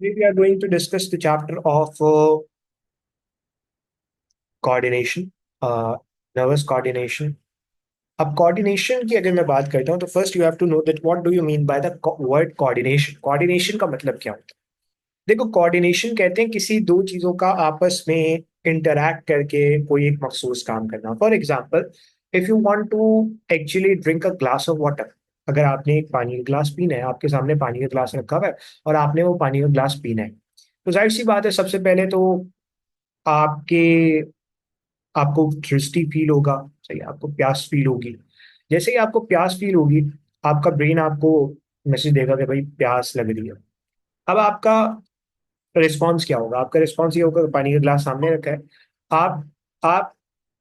We are going to discuss the chapter of coordination, nervous coordination. अब coordination की अगर मैं बात करता हूँ तो first you have to know that what do you mean by the word coordination. Coordination का मतलब क्या होता है? देखो, कोऑर्डिनेशन कहते हैं किसी दो चीजों का आपस में इंटरैक्ट करके कोई एक मखसूस काम करना। For example, if you want to actually drink a glass of water, अगर आपने एक पानी का ग्लास पीना है, आपके सामने पानी का ग्लास रखा हुआ है और आपने वो पानी का ग्लास पीना है, तो जाहिर सी बात है सबसे पहले तो आपके आपको थ्रिस्टी फील होगा। सही है, आपको प्यास फील होगी। जैसे ही आपको प्यास फील होगी, आपका ब्रेन आपको मैसेज देगा कि भाई प्यास लग रही है। अब आपका रिस्पॉन्स क्या होगा? आपका रिस्पॉन्स ये होगा कि पानी का ग्लास सामने रखा है, आप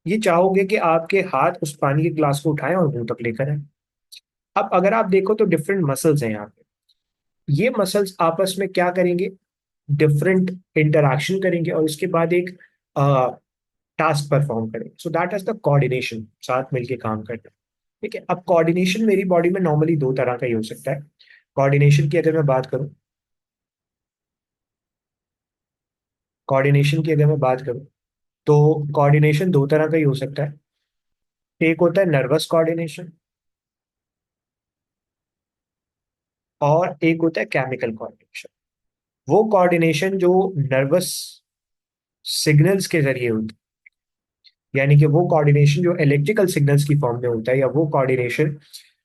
ये चाहोगे कि आपके हाथ उस पानी के ग्लास को उठाएं और मुंह तक लेकर आए। अब अगर आप देखो तो डिफरेंट मसल्स हैं यहाँ पे। ये मसल्स आपस में क्या करेंगे? डिफरेंट इंटरैक्शन करेंगे और उसके बाद एक टास्क परफॉर्म करेंगे। So that is the coordination, साथ मिलके काम करना। ठीक है, अब कोऑर्डिनेशन मेरी बॉडी में नॉर्मली दो तरह का ही हो सकता है। कोऑर्डिनेशन की अगर मैं बात करूं कोऑर्डिनेशन की अगर मैं बात करूं तो कोऑर्डिनेशन दो तरह का ही हो सकता है। एक होता है नर्वस कोऑर्डिनेशन और एक होता है केमिकल कोऑर्डिनेशन। वो कोऑर्डिनेशन जो नर्वस सिग्नल्स के जरिए होती है, यानी कि वो कोऑर्डिनेशन जो इलेक्ट्रिकल सिग्नल्स की फॉर्म में होता है, या वो कोऑर्डिनेशन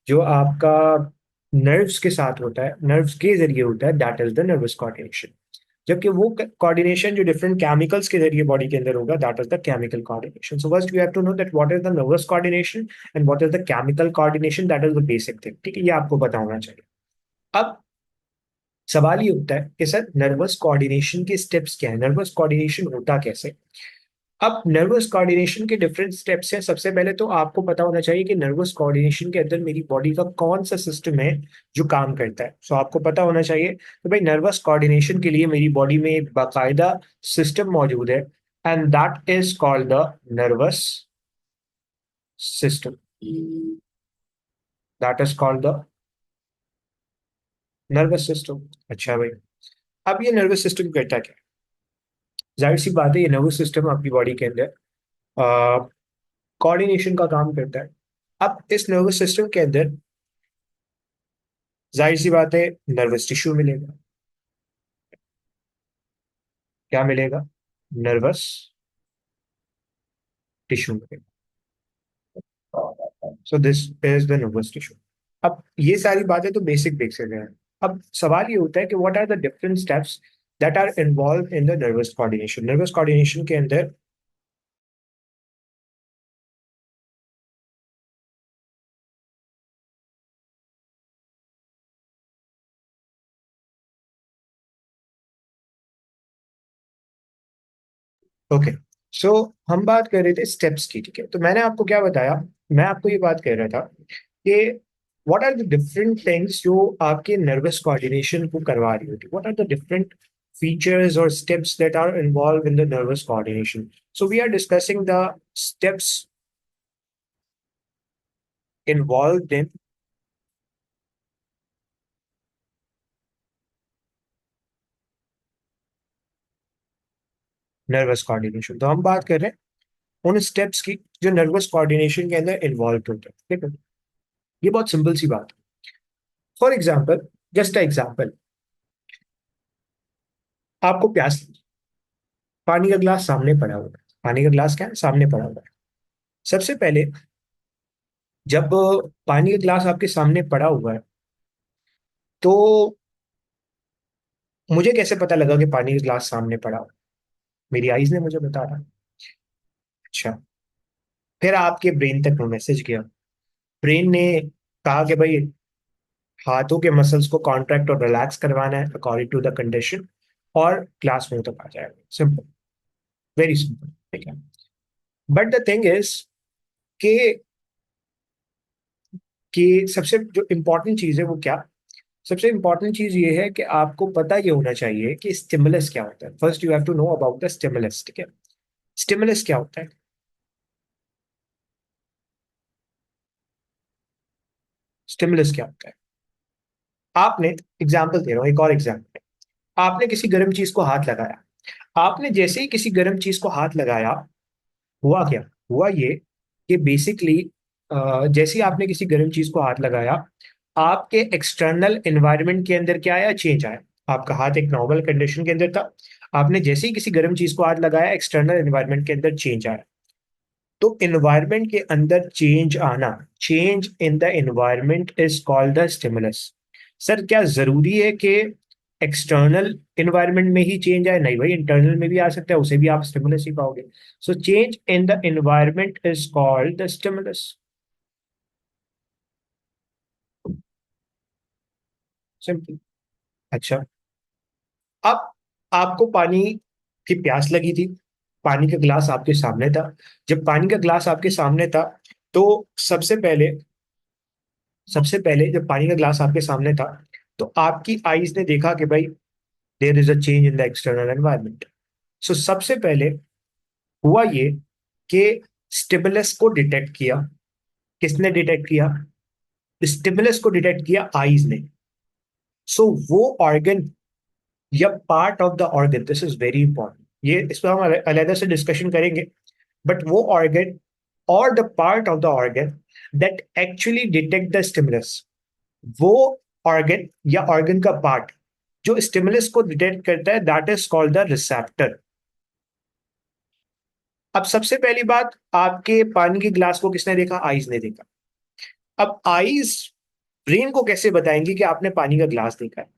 जो आपका नर्व्स के साथ होता है, नर्व्स के जरिए होता है, that is the nervous coordination. जबकि वो कोऑर्डिनेशन जो डिफरेंट केमिकल्स के जरिए बॉडी के अंदर होगा, that is the chemical coordination. So first you have to know that what is the nervous coordination and what is the chemical coordination. That is the basic thing. ठीक है, ये आपको पता होना चाहिए। अब सवाल ये होता है कि सर नर्वस कोऑर्डिनेशन के स्टेप्स क्या है, नर्वस कोऑर्डिनेशन होता कैसे? अब नर्वस कोऑर्डिनेशन के डिफरेंट स्टेप्स हैं। सबसे पहले तो आपको पता होना चाहिए कि नर्वस कोऑर्डिनेशन के अंदर मेरी बॉडी का कौन सा सिस्टम है जो काम करता है। सो आपको पता होना चाहिए कि भाई नर्वस कोऑर्डिनेशन के लिए मेरी बॉडी में एक बाकायदा सिस्टम मौजूद है, and that is called the nervous system. That is called the nervous system. अच्छा भाई, अब ये नर्वस सिस्टम करता क्या है? जाहिर सी बात है, ये नर्वस सिस्टम आपकी बॉडी के अंदर कोऑर्डिनेशन का काम करता है। अब इस नर्वस सिस्टम के अंदर जाहिर सी बात है नर्वस टिश्यू मिलेगा। क्या मिलेगा? नर्वस टिश्यू मिलेगा। सो this is the nervous tissue. अब ये सारी बातें तो बेसिक बेसिक हैं। अब सवाल ये होता है कि what are the different steps that are involved in the nervous coordination. Nervous coordination के अंदर ओके, सो हम बात कर रहे थे स्टेप्स की। ठीक है, तो मैंने आपको क्या बताया? मैं आपको ये बात कह रहा था कि what are the different things जो आपके नर्वस कोऑर्डिनेशन को करवा रही होती, what are the different features or steps that are involved in the nervous coordination. So we are discussing the steps involved in nervous coordination. तो हम बात कर रहे हैं उन स्टेप्स की जो नर्वस कोऑर्डिनेशन के अंदर इन्वॉल्व होते हैं। ठीक है, ये बहुत सिंपल सी बात है। For example, just a example, आपको प्यास लगी, पानी का ग्लास सामने पड़ा हुआ है। पानी का ग्लास क्या है? सामने पड़ा हुआ है। सबसे पहले जब पानी का ग्लास आपके सामने पड़ा हुआ है, तो मुझे कैसे पता लगा कि पानी का ग्लास सामने पड़ा हुआ है? मेरी आईज ने मुझे बता रहा। अच्छा, फिर आपके ब्रेन तक वो मैसेज गया। ब्रेन ने कहा कि भाई हाथों के मसल्स को कॉन्ट्रैक्ट और रिलैक्स करवाना है अकॉर्डिंग टू द कंडीशन, और क्लास में तक आ जाएगा। Simple, very simple. ठीक है, बट द थिंग इज कि सबसे जो इंपॉर्टेंट चीज है वो क्या? सबसे इंपॉर्टेंट चीज ये है कि आपको पता ये होना चाहिए कि स्टिमुलस क्या होता है। First you have to know about the stimulus. ठीक है, स्टिमुलस क्या होता है? स्टिमुलस क्या होता है? आपने, एग्जाम्पल दे रहा हूँ, एक और एग्जाम्पल। आपने किसी गर्म चीज को हाथ लगाया। आपने जैसे ही किसी गर्म चीज को हाथ लगाया, हुआ क्या? हुआ ये कि बेसिकली जैसे ही आपने किसी गर्म चीज को हाथ लगाया, आपके एक्सटर्नल एनवायरनमेंट के अंदर क्या आया? चेंज आया। आपका हाथ एक नॉर्मल कंडीशन के अंदर था, आपने जैसे ही किसी गर्म चीज को हाथ लगाया, एक्सटर्नल एनवायरनमेंट के अंदर चेंज आया। तो एनवायरनमेंट के अंदर चेंज आना, change in the environment is called the stimulus. Sir क्या जरूरी है कि एक्सटर्नल एनवायरनमेंट में ही चेंज आए? नहीं भाई, इंटरनल में भी आ सकता है, उसे भी आप स्टिमुलस ही पाओगे। So change in the environment is called the stimulus. Simple. अच्छा, अब आपको पानी की प्यास लगी थी, पानी का ग्लास आपके सामने था। जब पानी का ग्लास आपके सामने था, तो सबसे पहले सबसे पहले जब पानी का ग्लास आपके सामने था, तो आपकी आईज ने देखा कि भाई there is a change in the external environment. So सबसे पहले हुआ ये कि स्टिमुलस को डिटेक्ट किया। किसने डिटेक्ट किया? स्टिमुलस को डिटेक्ट किया आईज ने। सो वो ऑर्गन या part of the organ, this is very important, ये इस पर हम अलग से डिस्कशन करेंगे। बट वो ऑर्गन और the part of the organ that actually detect the stimulus, वो ऑर्गन या ऑर्गन का पार्ट जो स्टिमुलस को डिटेक्ट करता है, that is called the receptor. अब सबसे पहली बात, आपके पानी के ग्लास को किसने देखा? आईज ने देखा। अब आईज ब्रेन को कैसे बताएंगी कि आपने पानी का ग्लास देखा है?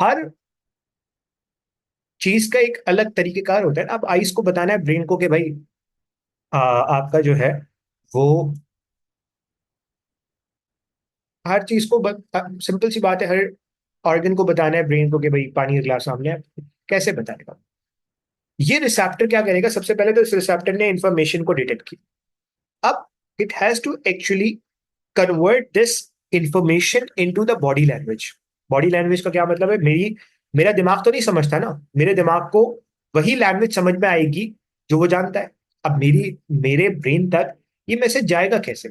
हर चीज का एक अलग तरीकेकार होता है ना। अब आईज को बताना है ब्रेन को कि भाई आपका जो है वो हर चीज को सिंपल सी बात है, हर ऑर्गन को बताना है ब्रेन को कि भाई पानी का ग्लास सामने है। कैसे बताएगा? ये रिसेप्टर क्या करेगा? सबसे पहले तो इस रिसेप्टर ने इंफॉर्मेशन को डिटेक्ट की। अब it has to actually convert this information into the body language. Body language का क्या मतलब है? मेरा दिमाग तो नहीं समझता ना, मेरे दिमाग को वही लैंग्वेज समझ में आएगी जो वो जानता है। अब मेरे ब्रेन तक ये मैसेज जाएगा कैसे?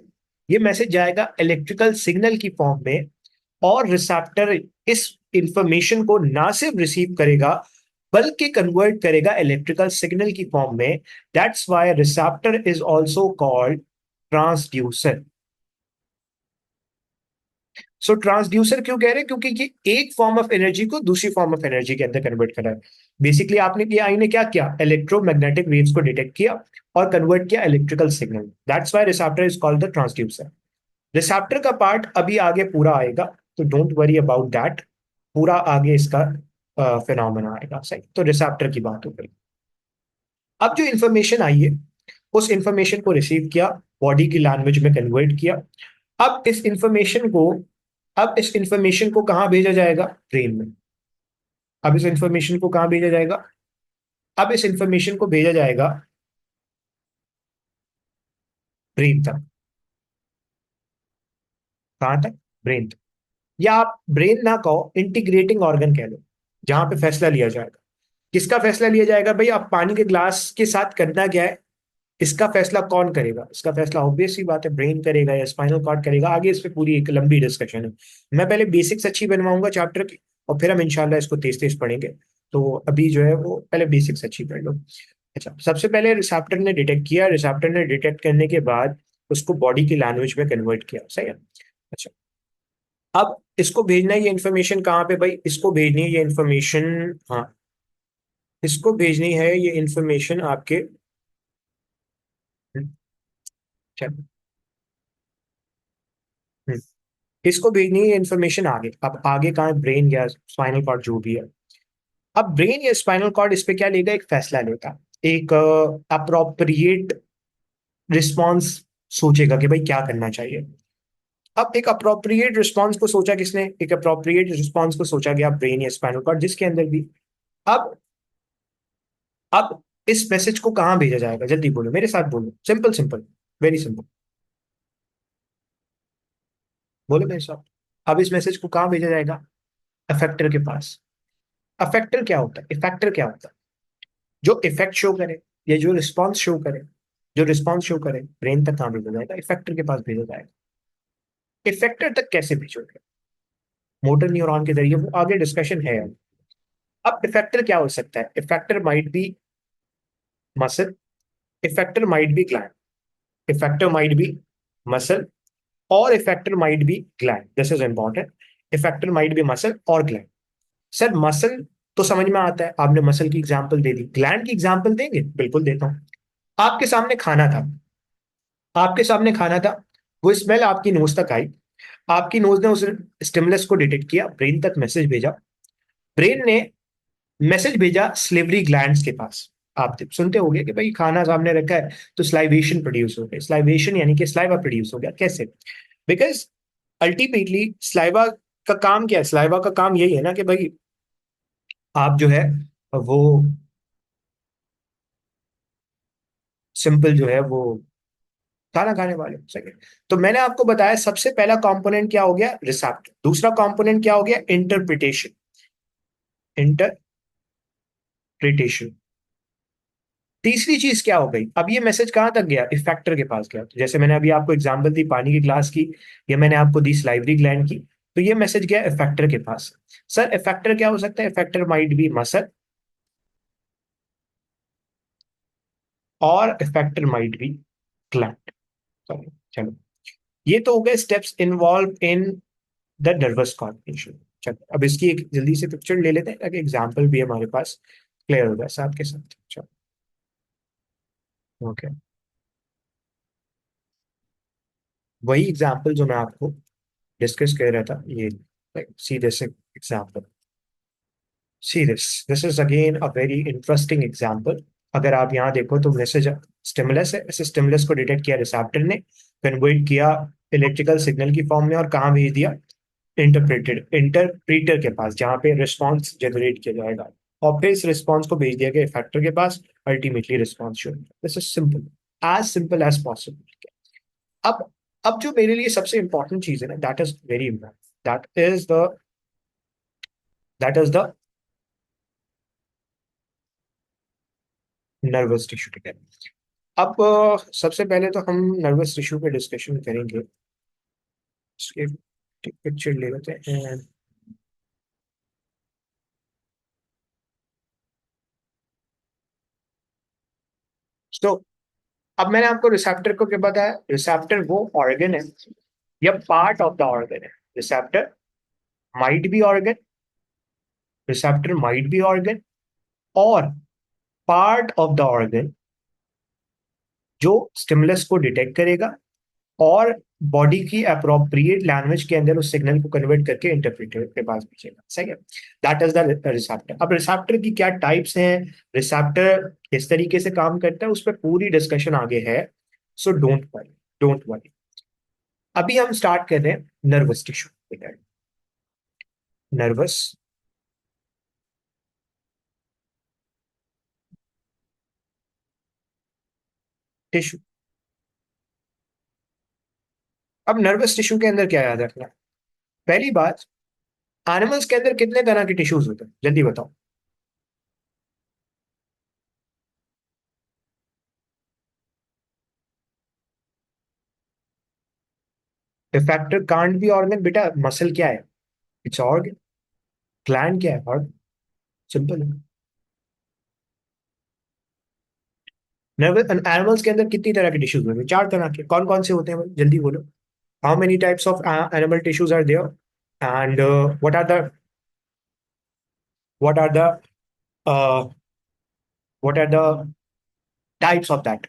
ये मैसेज जाएगा इलेक्ट्रिकल सिग्नल की फॉर्म में, और रिसेप्टर इस इंफॉर्मेशन को ना सिर्फ रिसीव करेगा बल्कि कन्वर्ट करेगा इलेक्ट्रिकल सिग्नल की फॉर्म में। That's why receptor is also called transducer. So transducer क्यों कह रहे हैं? क्योंकि ये एक फॉर्म ऑफ एनर्जी को दूसरी फॉर्म ऑफ एनर्जी के अंदर कन्वर्ट कर रहा है। बेसिकली आपने किया, आई ने क्या किया? इलेक्ट्रोमैग्नेटिक वेव्स को डिटेक्ट किया और कन्वर्ट किया electrical signal. That's why receptor is called the transducer. Receptor का पार्ट अभी आगे पूरा आएगा, तो डोंट वरी अबाउट दैट। पूरा आगे इसका फिनोमेना आएगा। सही, तो रिसेप्टर की बात हो गई। अब जो इंफॉर्मेशन आई है, उस इंफॉर्मेशन को रिसीव किया, बॉडी की लैंग्वेज में कन्वर्ट किया। अब इस इंफॉर्मेशन को अब इस इंफॉर्मेशन को कहाँ भेजा जाएगा? ब्रेन में। अब इस इंफॉर्मेशन को कहाँ भेजा जाएगा? अब इस इंफॉर्मेशन को भेजा जाएगा ब्रेन तक। कहाँ तक? ब्रेन तक। या आप ब्रेन ना कहो, इंटीग्रेटिंग ऑर्गन कह लो, जहां पे फैसला लिया जाएगा। किसका फैसला लिया जाएगा भाई? आप पानी के ग्लास के साथ करना क्या है, इसका फैसला कौन करेगा? इसका फैसला ऑब्वियस सी बात है ब्रेन करेगा या स्पाइनल कॉर्ड करेगा। आगे इस पे पूरी एक लंबी डिस्कशन है। मैं पहले बेसिक्स अच्छी बनवाऊंगा चैप्टर की, और फिर हम इंशाल्लाह इसको तेज तेज पढ़ेंगे। तो अभी जो है वो पहले बेसिक्स अच्छी पढ़ लो। अच्छा, सबसे पहले रिसेप्टर ने डिटेक्ट किया, रिसेप्टर ने डिटेक्ट करने के बाद उसको बॉडी की लैंग्वेज में कन्वर्ट किया। सही है। अच्छा, अब इसको भेजना है ये इन्फॉर्मेशन कहाँ पे भाई? इसको भेजनी है ये इन्फॉर्मेशन, हाँ, इसको भेजनी है ये इन्फॉर्मेशन आपके, चलो, इसको भेजनी है इन्फॉर्मेशन आगे। अब आगे कहाँ है? ब्रेन या स्पाइनल कॉर्ड, जो भी है। अब ब्रेन या स्पाइनल कॉर्ड इस पे क्या लेगा? एक फैसला लेगा, एक अप्रोप्रिएट रिस्पॉन्स सोचेगा कि भाई क्या करना चाहिए। अब एक अप्रोप्रिएट रिस्पॉन्स को सोचा किसने? एक अप्रोप्रिएट रिस्पॉन्स को सोचा गया ब्रेन या स्पाइनल कॉर्ड, जिसके अंदर भी। अब अब इस मैसेज को कहाँ भेजा जाएगा? जल्दी बोलो, मेरे साथ बोलो, सिंपल सिंपल, वेरी सिंपल, बोलो मेरे साथ। अब इस मैसेज को कहाँ भेजा जाएगा? अफेक्टर के पास। अफेक्टर क्या होता है? इफेक्टर क्या होता है? जो इफेक्ट शो करे या जो रिस्पॉन्स शो करे, जो रिस्पॉन्स शो करे, ब्रेन तक कहाँ भेजा जाएगा? इफेक्टर के पास भेजा जाएगा। इफेक्टर तक कैसे भेजोगे? मोटर न्यूरॉन के जरिए, वो आगे डिस्कशन है। अब इफेक्टर क्या हो सकता है? Effector might be muscle, effector might be gland, effector might be muscle, और effector might be gland. This is important. Effector might be muscle और ग्लैंड। सर मसल तो समझ में आता है, आपने मसल की एग्जांपल दे दी, ग्लैंड की एग्जांपल देंगे? बिल्कुल देता हूं। आपके सामने खाना था, आपके सामने खाना था, वो स्मेल आपकी नोज तक आई, आपकी नोज ने उस स्टिमुलस को डिटेक्ट किया, ब्रेन तक मैसेज भेजा, ब्रेन ने मैसेज भेजा स्लिवरी ग्लैंड्स के पास। आप सुनते होंगे कि भाई खाना सामने रखा है तो स्लाइवेशन प्रोड्यूस हो गया, स्लाइवेशन यानी कि स्लाइवा प्रोड्यूस हो गया। कैसे? बिकॉज अल्टीमेटली स्लाइवा का काम क्या है? स्लाइवा का काम यही है ना कि भाई आप जो है वो सिंपल जो है वो खाना खाने वाले। सही है। तो मैंने आपको बताया सबसे पहला कंपोनेंट क्या हो गया? रिसेप्टर। दूसरा कंपोनेंट क्या हो गया? इंटरप्रिटेशन। इंटरप्रिटेशन। तीसरी चीज क्या हो गई? अब ये मैसेज कहां तक गया? इफेक्टर के पास गया। तो जैसे मैंने अभी आपको एग्जांपल दी पानी की ग्लास की, या मैंने आपको दी स्लाइवरी ग्लैंड की, तो ये मैसेज गया इफेक्टर के पास। सर इफेक्टर क्या हो सकता है? इफेक्टर माइट बी मसल, और effector might be gland. Sorry, चलो, ये तो हो गए steps involve in the nervous coordination. चलो अब इसकी एक जल्दी से पिक्चर ले लेते हैं ताकि एग्जाम्पल भी हमारे पास क्लियर हो जाए साथ के साथ। चलो, ओके। वही एग्जाम्पल जो मैं आपको डिस्कस कर रहा था, ये see this example, see this is again a very interesting example. अगर आप यहाँ देखो तो मैसेज स्टिमुलस है, इस स्टिमुलस को डिटेक्ट किया रिसेप्टर ने, कन्वर्ट किया इलेक्ट्रिकल सिग्नल की फॉर्म में, और कहाँ भेज दिया? इंटरप्रीटर के पास, जहाँ पे रिस्पॉन्स जनरेट किया जाएगा, और फिर इस रिस्पॉन्स को भेज दिया गया इफेक्टर के पास। Ultimately response show. This is simple as possible. अब अब जो मेरे लिए सबसे इंपॉर्टेंट चीज है ना, that is very important, that is the nervous tissue. ठीक है। अब सबसे पहले तो हम नर्वस टिश्यू पे डिस्कशन करेंगे। इसके पिक्चर ले लेते हैं। तो अब मैंने आपको रिसेप्टर को क्या बताया? रिसेप्टर वो ऑर्गन है या पार्ट ऑफ द ऑर्गन है। Receptor might be organ, receptor might be organ, और पार्ट ऑफ द ऑर्गन जो स्टिमुलस को डिटेक्ट करेगा और बॉडी की अप्रोप्रिएट लैंग्वेज के अंदर उस सिग्नल को कन्वर्ट करके इंटरप्रेटर के पास भेजेगा। सही है। That is the receptor. अब रिसेप्टर की क्या टाइप्स हैं, रिसेप्टर किस तरीके से काम करता है, उस पर पूरी डिस्कशन आगे है। So don't worry, don't worry. अभी हम स्टार्ट कर रहे हैं नर्वस टिश्यू। Nervous tissue. अब नर्वस टिश्यू के अंदर क्या याद रखना है? पहली बात, एनिमल्स के अंदर कितने तरह के टिश्यूज होते हैं जल्दी बताओ? इफेक्टर कांट बी ऑर्गन बेटा। मसल क्या है? It's organ. ग्लैंड क्या है? ऑर्गन। सिंपल है। नर्वस एनिमल्स के अंदर कितनी तरह के टिश्यूज होते हैं? चार तरह के। कौन कौन से होते हैं भाई? जल्दी बोलो। How many types of animal tissues are there, and what are the what are the types of that?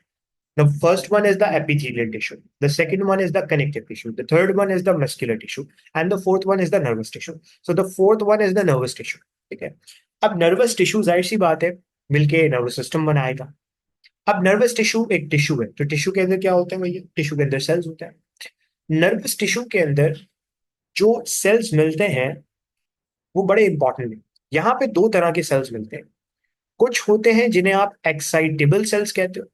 The first one is the epithelial tissue. The second one is the connective tissue. The third one is the muscular tissue. And the fourth one is the nervous tissue. So the fourth one is the nervous tissue. ठीक है। अब nervous tissue जाहिर सी बात है मिलके nervous system बनाएगा। अब nervous tissue एक टिश्यू है, तो टिश्यू के अंदर क्या होता है भैया? टिश्यू के अंदर सेल्स होता है। नर्वस टिश्यू के अंदर जो सेल्स मिलते हैं वो बड़े इंपॉर्टेंट है। यहाँ पे दो तरह के सेल्स मिलते हैं। कुछ होते हैं जिन्हें आप एक्साइटेबल सेल्स कहते हो।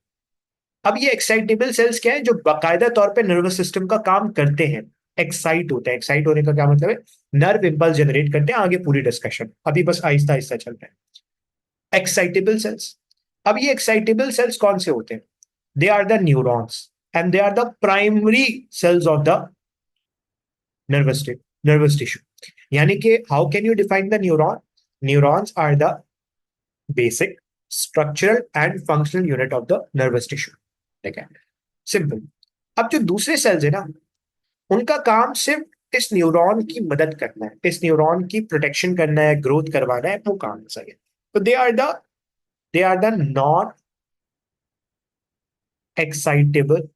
अब ये एक्साइटेबल सेल्स क्या है? जो बाकायदा तौर पे नर्वस सिस्टम का काम करते हैं। एक्साइट होते हैं। एक्साइट होने का क्या मतलब है? नर्व इंपल्स जनरेट करते हैं। आगे पूरी डिस्कशन, अभी बस आहिस्ता आहिस्ता चल रहा है। Excitable cells. अब ये एक्साइटेबल सेल्स कौन से होते हैं? They are the neurons, and they are the primary cells of the nervous nervous tissue. यानी कि how can you define the neuron? Neurons are the basic structural and functional unit of the nervous tissue. ठीक है, simple. अब जो दूसरे sales है ना, उनका काम सिर्फ इस न्यूरॉन की मदद करना है, इस न्यूरॉन की प्रोटेक्शन करना है, ग्रोथ करवाना है, वो काम सही है। तो they are the non excitable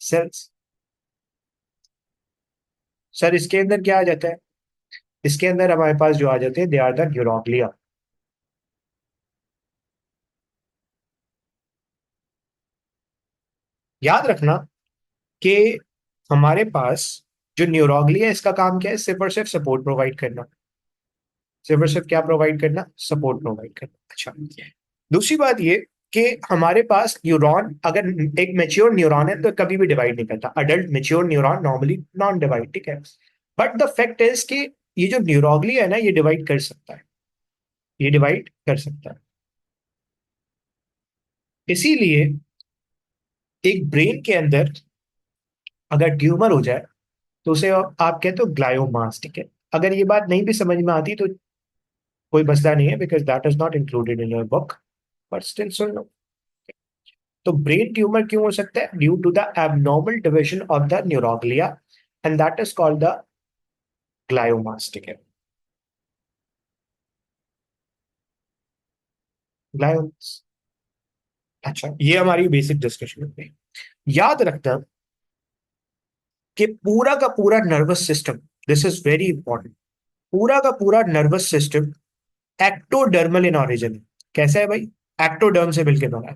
cells. Sir इसके अंदर क्या आ जाता है? इसके अंदर हमारे पास जो आ जाते हैं, दे आर द न्यूरोग्लिया। याद रखना कि हमारे पास जो न्यूरोग्लिया है, इसका काम क्या है? सिर्फ और सिर्फ सपोर्ट प्रोवाइड करना। सिर्फ और सिर्फ क्या प्रोवाइड करना? सपोर्ट प्रोवाइड करना। अच्छा, दूसरी बात ये कि हमारे पास न्यूरॉन, अगर एक मेच्योर न्यूरॉन है तो कभी भी डिवाइड नहीं करता। Adult mature neuron normally non divide, ठीक है। बट द फैक्ट इज कि ये जो न्यूरोग्लिया है ना, ये डिवाइड कर सकता है, ये डिवाइड कर सकता है। इसीलिए एक ब्रेन के अंदर अगर ट्यूमर हो जाए तो उसे आप कहते हो ग्लायोमास, ठीक है। अगर ये बात नहीं भी समझ में आती तो कोई मसला नहीं है, because that is not included in your book, but still सुन लो। तो ब्रेन ट्यूमर क्यों हो सकता है? Due to the abnormal division of the neuroglia, and that is called the gliomas, ठीक है। ग्लायोमास। अच्छा, ये हमारी बेसिक डिस्कशन है। याद रखना कि पूरा का पूरा nervous system, this is very important, पूरा का पूरा नर्वस सिस्टम एक्टोडर्मल इन ऑरिजिन। कैसा है भाई? एक्टोडर्म से मिलकर बना है।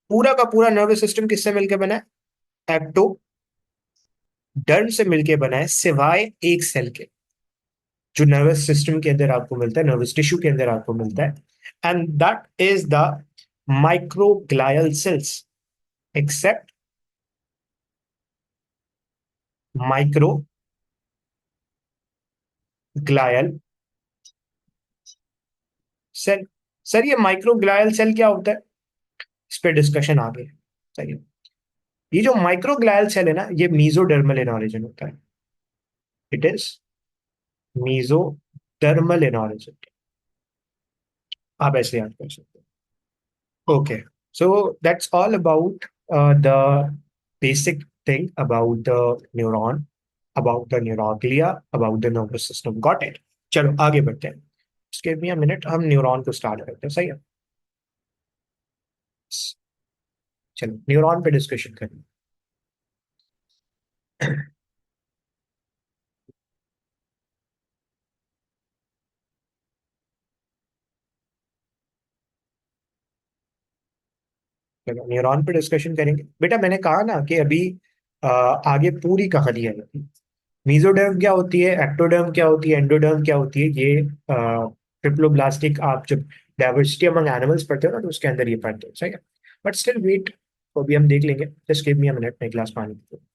पूरा का पूरा नर्वस सिस्टम किससे मिलकर बना है? एक्टोडर्म से मिलकर बना है, सिवाय एक सेल के, जो नर्वस सिस्टम के अंदर आपको मिलता है, नर्वस टिश्यू के अंदर आपको मिलता है, and that is the microglial cells, except microglial cell. Sir ये माइक्रोग्लायल सेल क्या होता है? इस पे डिस्कशन आगे है। सही है। ये जो माइक्रोग्लायल सेल है ना, ये मीजोडर्मल इन ऑरिजिन होता है। It is mesodermal in origin. आप ऐसे याद कर सकते हो। Okay, so that's all about the basic thing about the neuron, about the neuroglia, about the nervous system. Got it? चलो आगे बढ़ते हैं। Just give me a minute, हम न्यूरॉन को स्टार्ट करते हैं, सही है। चलो न्यूरॉन पे डिस्कशन करें। चलो न्यूरॉन पे डिस्कशन करेंगे। बेटा मैंने कहा ना कि अभी आगे पूरी कहानी है। मीजोडर्म क्या होती है, एक्टोडर्म क्या होती है, एंडोडर्म क्या होती है, ये ट्रिप्लोब्लास्टिक, आप जब डाइवर्सिटी अमंग एनिमल्स पढ़ते हो ना, तो उसके अंदर ये पढ़ते हो, सही है। बट स्टिल वेट, तो अभी हम देख लेंगे। Just give me a minute, मैं गिलास पानी पीता हूँ।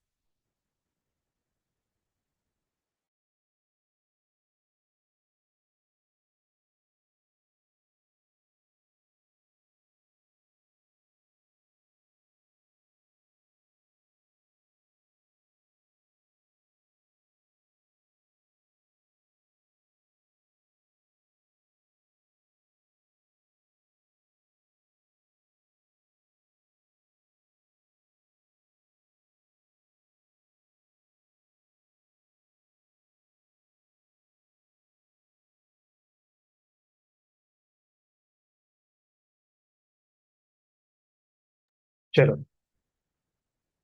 चलो,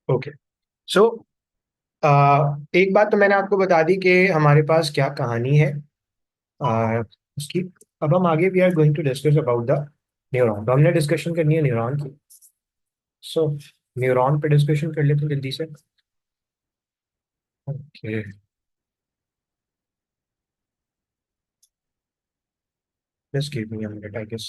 ओके। सो एक बात तो मैंने आपको बता दी कि हमारे पास क्या कहानी है उसकी। अब हम आगे we are going to discuss about the neuron. तो हमने डिस्कशन करनी है न्यूरॉन की। सो न्यूरॉन पे डिस्कशन कर लेते हैं जल्दी से। Okay, just give me a minute I guess.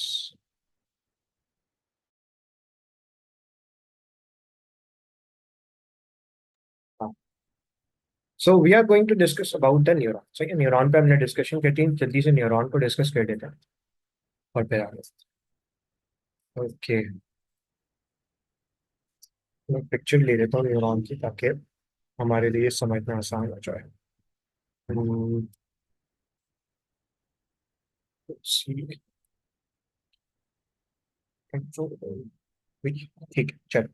So we are going to discuss about the neuron. सही है, न्यूरॉन पे हमने डिस्कशन करती है, जल्दी से न्यूरॉन को डिस्कस कर देते हैं और फिर आगे। ओके, मैं पिक्चर ले लेता हूँ न्यूरॉन की, ताकि हमारे लिए समझना आसान हो जाए। ठीक है, चलो।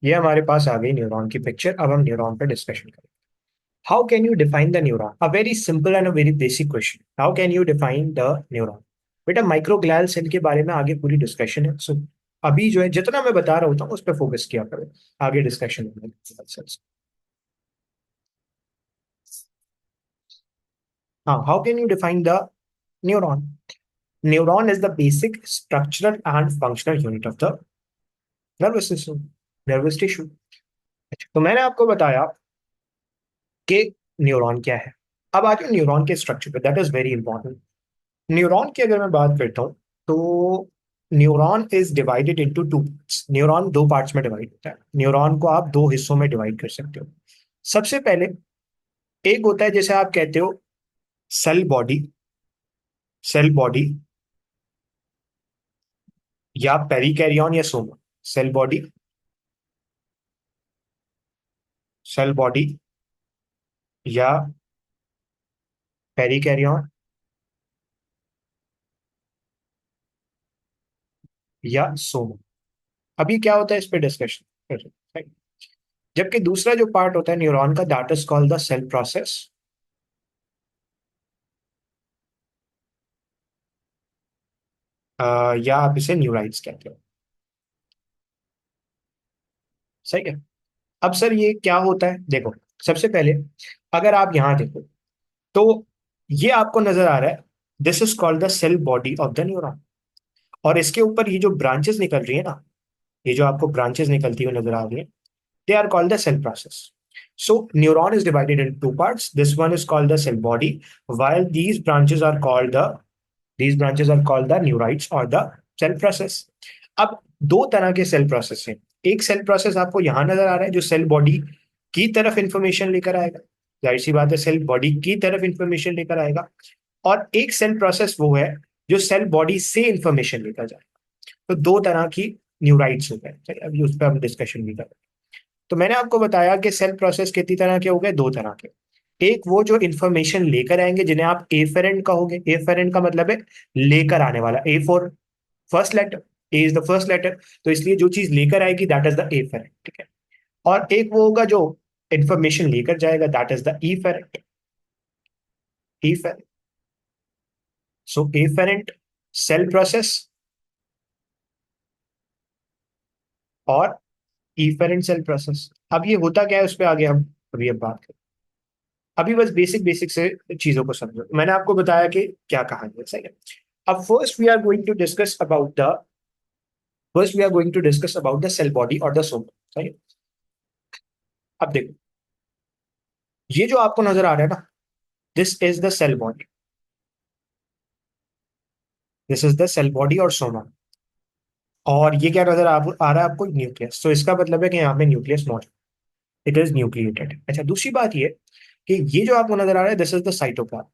ये हमारे पास आ गई न्यूरॉन की पिक्चर। अब हम न्यूरॉन पे डिस्कशन करें। How can you define the neuron? A very simple and a very basic question. How can you define the neuron? बेटा, माइक्रोग्लियल सेल के बारे में आगे पूरी डिस्कशन है, सो अभी जो है जितना मैं बता रहा होता हूँ उस पर फोकस किया करो। आगे डिस्कशन में हाँ, how can you define the neuron? Neuron is the basic structural and functional unit of the nervous system, nervous tissue. तो मैंने आपको बताया कि न्यूरॉन क्या है। अब आ जाओ न्यूरॉन के स्ट्रक्चर पे, that is very important. Neuron की अगर मैं बात करता हूँ तो neuron is divided into two parts. Neuron दो पार्ट्स में डिवाइड होता है। न्यूरॉन को आप दो हिस्सों में डिवाइड कर सकते हो। सबसे पहले एक होता है जैसे आप कहते हो सेल बॉडी, सेल बॉडी या पेरिकैरियन या soma. Cell body, cell body या पेरिकैरियन या सोमा। अभी क्या होता है इस पे डिस्कशन कर रहे हैं। जबकि दूसरा जो पार्ट होता है न्यूरॉन का, that is called the cell process, या आप इसे न्यूराइड्स कहते हो। सही है। अब सर ये क्या होता है, देखो। सबसे पहले अगर आप यहां देखो तो ये आपको नजर आ रहा है, this is called the cell body of the neuron. और इसके ऊपर ये जो ब्रांचेस निकल रही है ना, ये जो आपको ब्रांचेस निकलती हुई नजर आ रही है, they are called the cell process. So neuron is divided in two parts, this one is called the cell body, while these branches are called the neurites or the cell process। अब दो तरह के cell process हैं। एक cell process आपको यहां नजर आ रहा है जो सेल बॉडी की तरफ इंफॉर्मेशन लेकर आएगा, जाहिर सी बात है सेल बॉडी की तरफ इंफॉर्मेशन लेकर आएगा। और एक सेल प्रोसेस वो है जो सेल बॉडी से इंफॉर्मेशन लेकर जाए। तो दो तरह की न्यूराइट्स हो गए। चलिए, अभी उस पर हम डिस्कशन भी करें। तो मैंने आपको बताया कि सेल प्रोसेस कितनी तरह के हो गए, दो तरह के। एक वो जो इंफॉर्मेशन लेकर आएंगे जिन्हें आप एफेरेंट कहोगे। एफेरेंट का मतलब है लेकर आने वाला। A for first letter, A is the first letter, तो इसलिए जो चीज लेकर आएगी दैट इज द एफेरेंट, ठीक है। और एक वो होगा जो इंफॉर्मेशन लेकर जाएगा, that is the efferent. Efferent, so afferent cell process और इफेरेंट सेल प्रोसेस। अब ये होता क्या है उस पर आगे हम अभी अब बात करें। अभी बस बेसिक बेसिक से चीजों को समझो। मैंने आपको बताया कि क्या कहानी है, सही है। अब first we are going to discuss about the cell body और द सोमा, सही है। अब देखो, ये जो आपको नजर आ रहा है ना, this is the cell body, this is the cell body और सोमा। और ये क्या नजर आ रहा है आपको, न्यूक्लियस। तो इसका मतलब है कि यहाँ पे न्यूक्लियस मौजूद, इट इज न्यूक्लिएटेड। अच्छा, दूसरी बात ये कि ये जो आपको नजर आ रहा है, this is the cytoplasm.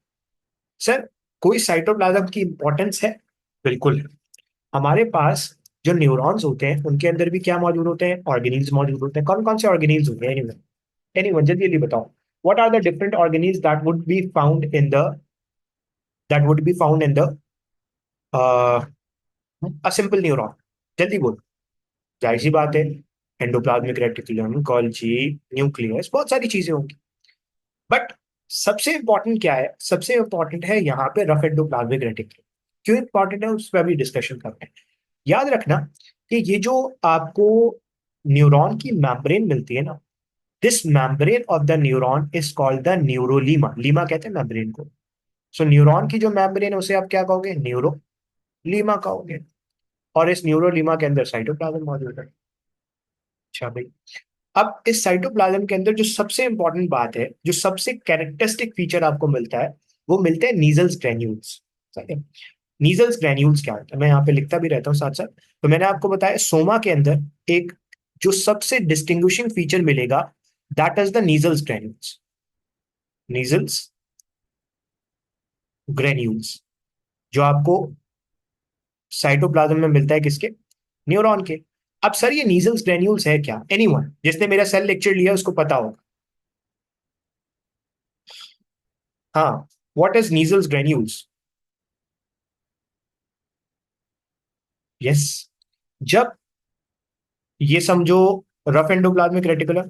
Sir, कोई साइटोप्लाज्म की इंपॉर्टेंस है? बिल्कुल है। हमारे पास जो न्यूरॉन्स होते हैं उनके अंदर भी क्या मौजूद होते हैं, ऑर्गेनील्स मौजूद होते हैं। कौन कौन से ऑर्गेनील्स होते हैं? एनीवन जल्दी जल्दी बताओ। What are the different organelles that would be found in the a simple neuron? जल्दी बोलो। जाहिर सी बात है, एंडोप्लाज्मिक रेटिकुलम, गोल्जी, न्यूक्लियस, बहुत सारी चीजें होंगी। बट सबसे इंपॉर्टेंट क्या है? सबसे इंपॉर्टेंट है यहाँ पे रफ एंडोप्लाज्मिक रेटिकुलम। क्यों इंपॉर्टेंट है उस पर अभी डिस्कशन करते हैं। याद रखना कि ये जो आपको न्यूरॉन की मेम्ब्रेन मिलती है ना, this membrane of the neuron is called the neurolemma. Lemma कहते हैं मेम्ब्रेन को। सो न्यूरॉन की जो मेम्ब्रेन है उसे आप क्या कहोगे? न्यूरोलीमा कहोगे। और इस न्यूरोलीमा के अंदर साइटोप्लाज्म मौजूद है। अच्छा भाई, अब इस साइटोप्लाज्म के अंदर जो सबसे इंपॉर्टेंट बात है, जो सबसे कैरेक्टरिस्टिक फीचर आपको मिलता है, वो मिलते हैं नीजल्स ग्रेन्यूल्स। नीजल्स ग्रेन्यूल्स क्या होता है, मैं यहाँ पे लिखता भी रहता हूँ साथ साथ। तो मैंने आपको बताया सोमा के अंदर एक जो सबसे डिस्टिंग्विशिंग फीचर मिलेगा, that is the Nissl's granules. Nissl's granules जो आपको साइटोप्लाज्म में मिलता है, किसके? न्यूरॉन के। अब सर ये नीजल्स ग्रेन्यूल्स है क्या? एनीवन जिसने मेरा सेल लेक्चर लिया उसको पता होगा। हाँ, व्हाट इज नीजल्स ग्रेन्यूल्स? यस, जब ये समझो रफ एंडोप्लाज्मिक रेटिकुलम,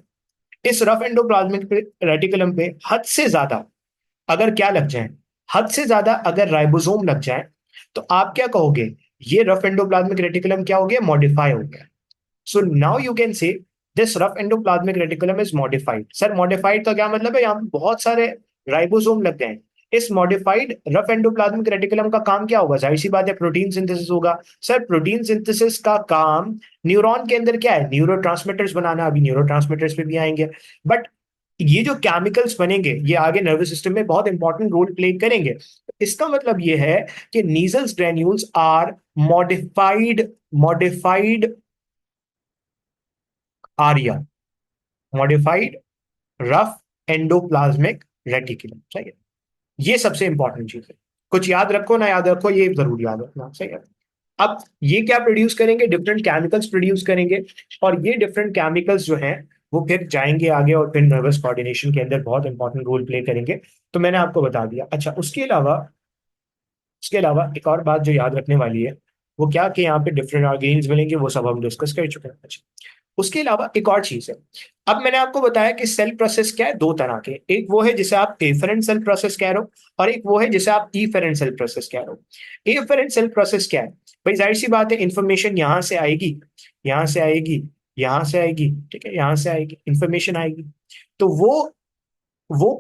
इस रफ एंडोप्लाज्मिक रेटिकुलम पे हद से ज्यादा अगर क्या लग जाए, हद से ज्यादा अगर राइबोसोम लग जाए, तो आप क्या कहोगे, ये रफ एंडोप्लाज्मिक रेटिकुलम क्या हो गया, मॉडिफाई हो गया। So now you can say this rough endoplasmic reticulum is modified. Sir modified का क्या मतलब है, यहाँ पे बहुत सारे राइबोसोम लग गए हैं। इस मॉडिफाइड रफ एंडोप्लाज्मिक रेटिकुलम का काम क्या होगा, जाहिर सी बात है प्रोटीन सिंथेसिस होगा। सर प्रोटीन सिंथेसिस का काम न्यूरॉन के अंदर क्या है, न्यूरोट्रांसमीटर्स बनाना, अभी न्यूरोट्रांसमीटर्स पे भी आएंगे। बट ये जो केमिकल्स बनेंगे ये आगे नर्वस सिस्टम में बहुत इंपॉर्टेंट रोल प्ले करेंगे। इसका मतलब ये है कि Nissl's granules are modified, modified area, modified rough endoplasmic reticulum, सही है। ये सबसे इंपॉर्टेंट चीज है, कुछ याद रखो ना याद रखो, ये जरूर याद रखना, सही है। अब ये क्या प्रोड्यूस करेंगे, डिफरेंट केमिकल्स प्रोड्यूस करेंगे, और ये डिफरेंट केमिकल्स जो हैं वो फिर जाएंगे आगे और फिर नर्वस कोऑर्डिनेशन के अंदर बहुत इंपॉर्टेंट रोल प्ले करेंगे। तो मैंने आपको बता दिया। अच्छा, उसके अलावा एक और बात जो याद रखने वाली है, वो क्या कि यहाँ पे डिफरेंट ऑर्गेन्स मिलेंगे, वो सब हम डिस्कस कर चुके हैं। अच्छा, उसके अलावा एक और चीज है। अब मैंने आपको बताया कि सेल प्रोसेस क्या है, दो तरह के, एक वो है जिसे आप एफेरेंट सेल प्रोसेस कह रहे हो, और एक वो है जिसे आप इफेरेंट सेल प्रोसेस कह रहे हो। एफेरेंट सेल प्रोसेस क्या है, भाई जाहिर सी बात है इंफॉर्मेशन यहां से आएगी, यहां से आएगी, यहां से आएगी, ठीक है, यहां से आएगी इंफॉर्मेशन आएगी। तो वो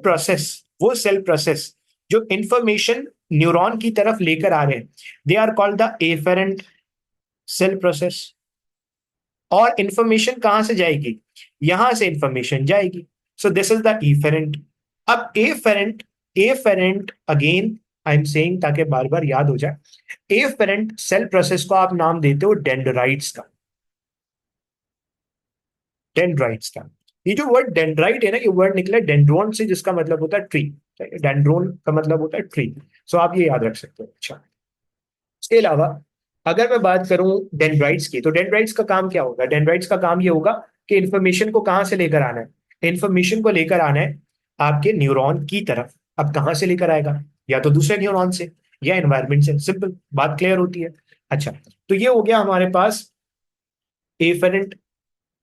प्रोसेस, वो सेल प्रोसेस जो इंफॉर्मेशन न्यूरॉन की तरफ लेकर आ रहे हैं, they are called the afferent cell process. और इंफॉर्मेशन कहां से जाएगी, यहां से इंफॉर्मेशन जाएगी। So this is the efferent. अब afferent, afferent again I am saying ताकि बार बार याद हो जाए, एफेरेंट सेल प्रोसेस को आप नाम देते हो डेंड्राइट्स का, डेंड्राइट्स का। ये जो वर्ड डेंड्राइट है ना, ये वर्ड निकला डेंड्रोन से, जिसका मतलब होता है ट्री। डेंड्रोन का मतलब होता है ट्री। सो आप ये याद रख सकते हो। अच्छा, इसके अलावा अगर मैं बात करूं डेंड्राइट्स की, तो डेंड्राइट्स का काम क्या होगा, डेंड्राइट्स का काम ये होगा कि इन्फॉर्मेशन को कहां से लेकर आना है, इन्फॉर्मेशन को लेकर आना है आपके न्यूरॉन की तरफ। अब कहां से लेकर आएगा, या तो दूसरे न्यूरॉन से या एनवायरमेंट से, सिंपल बात क्लियर होती है। अच्छा, तो ये हो गया हमारे पास एफेरेंट,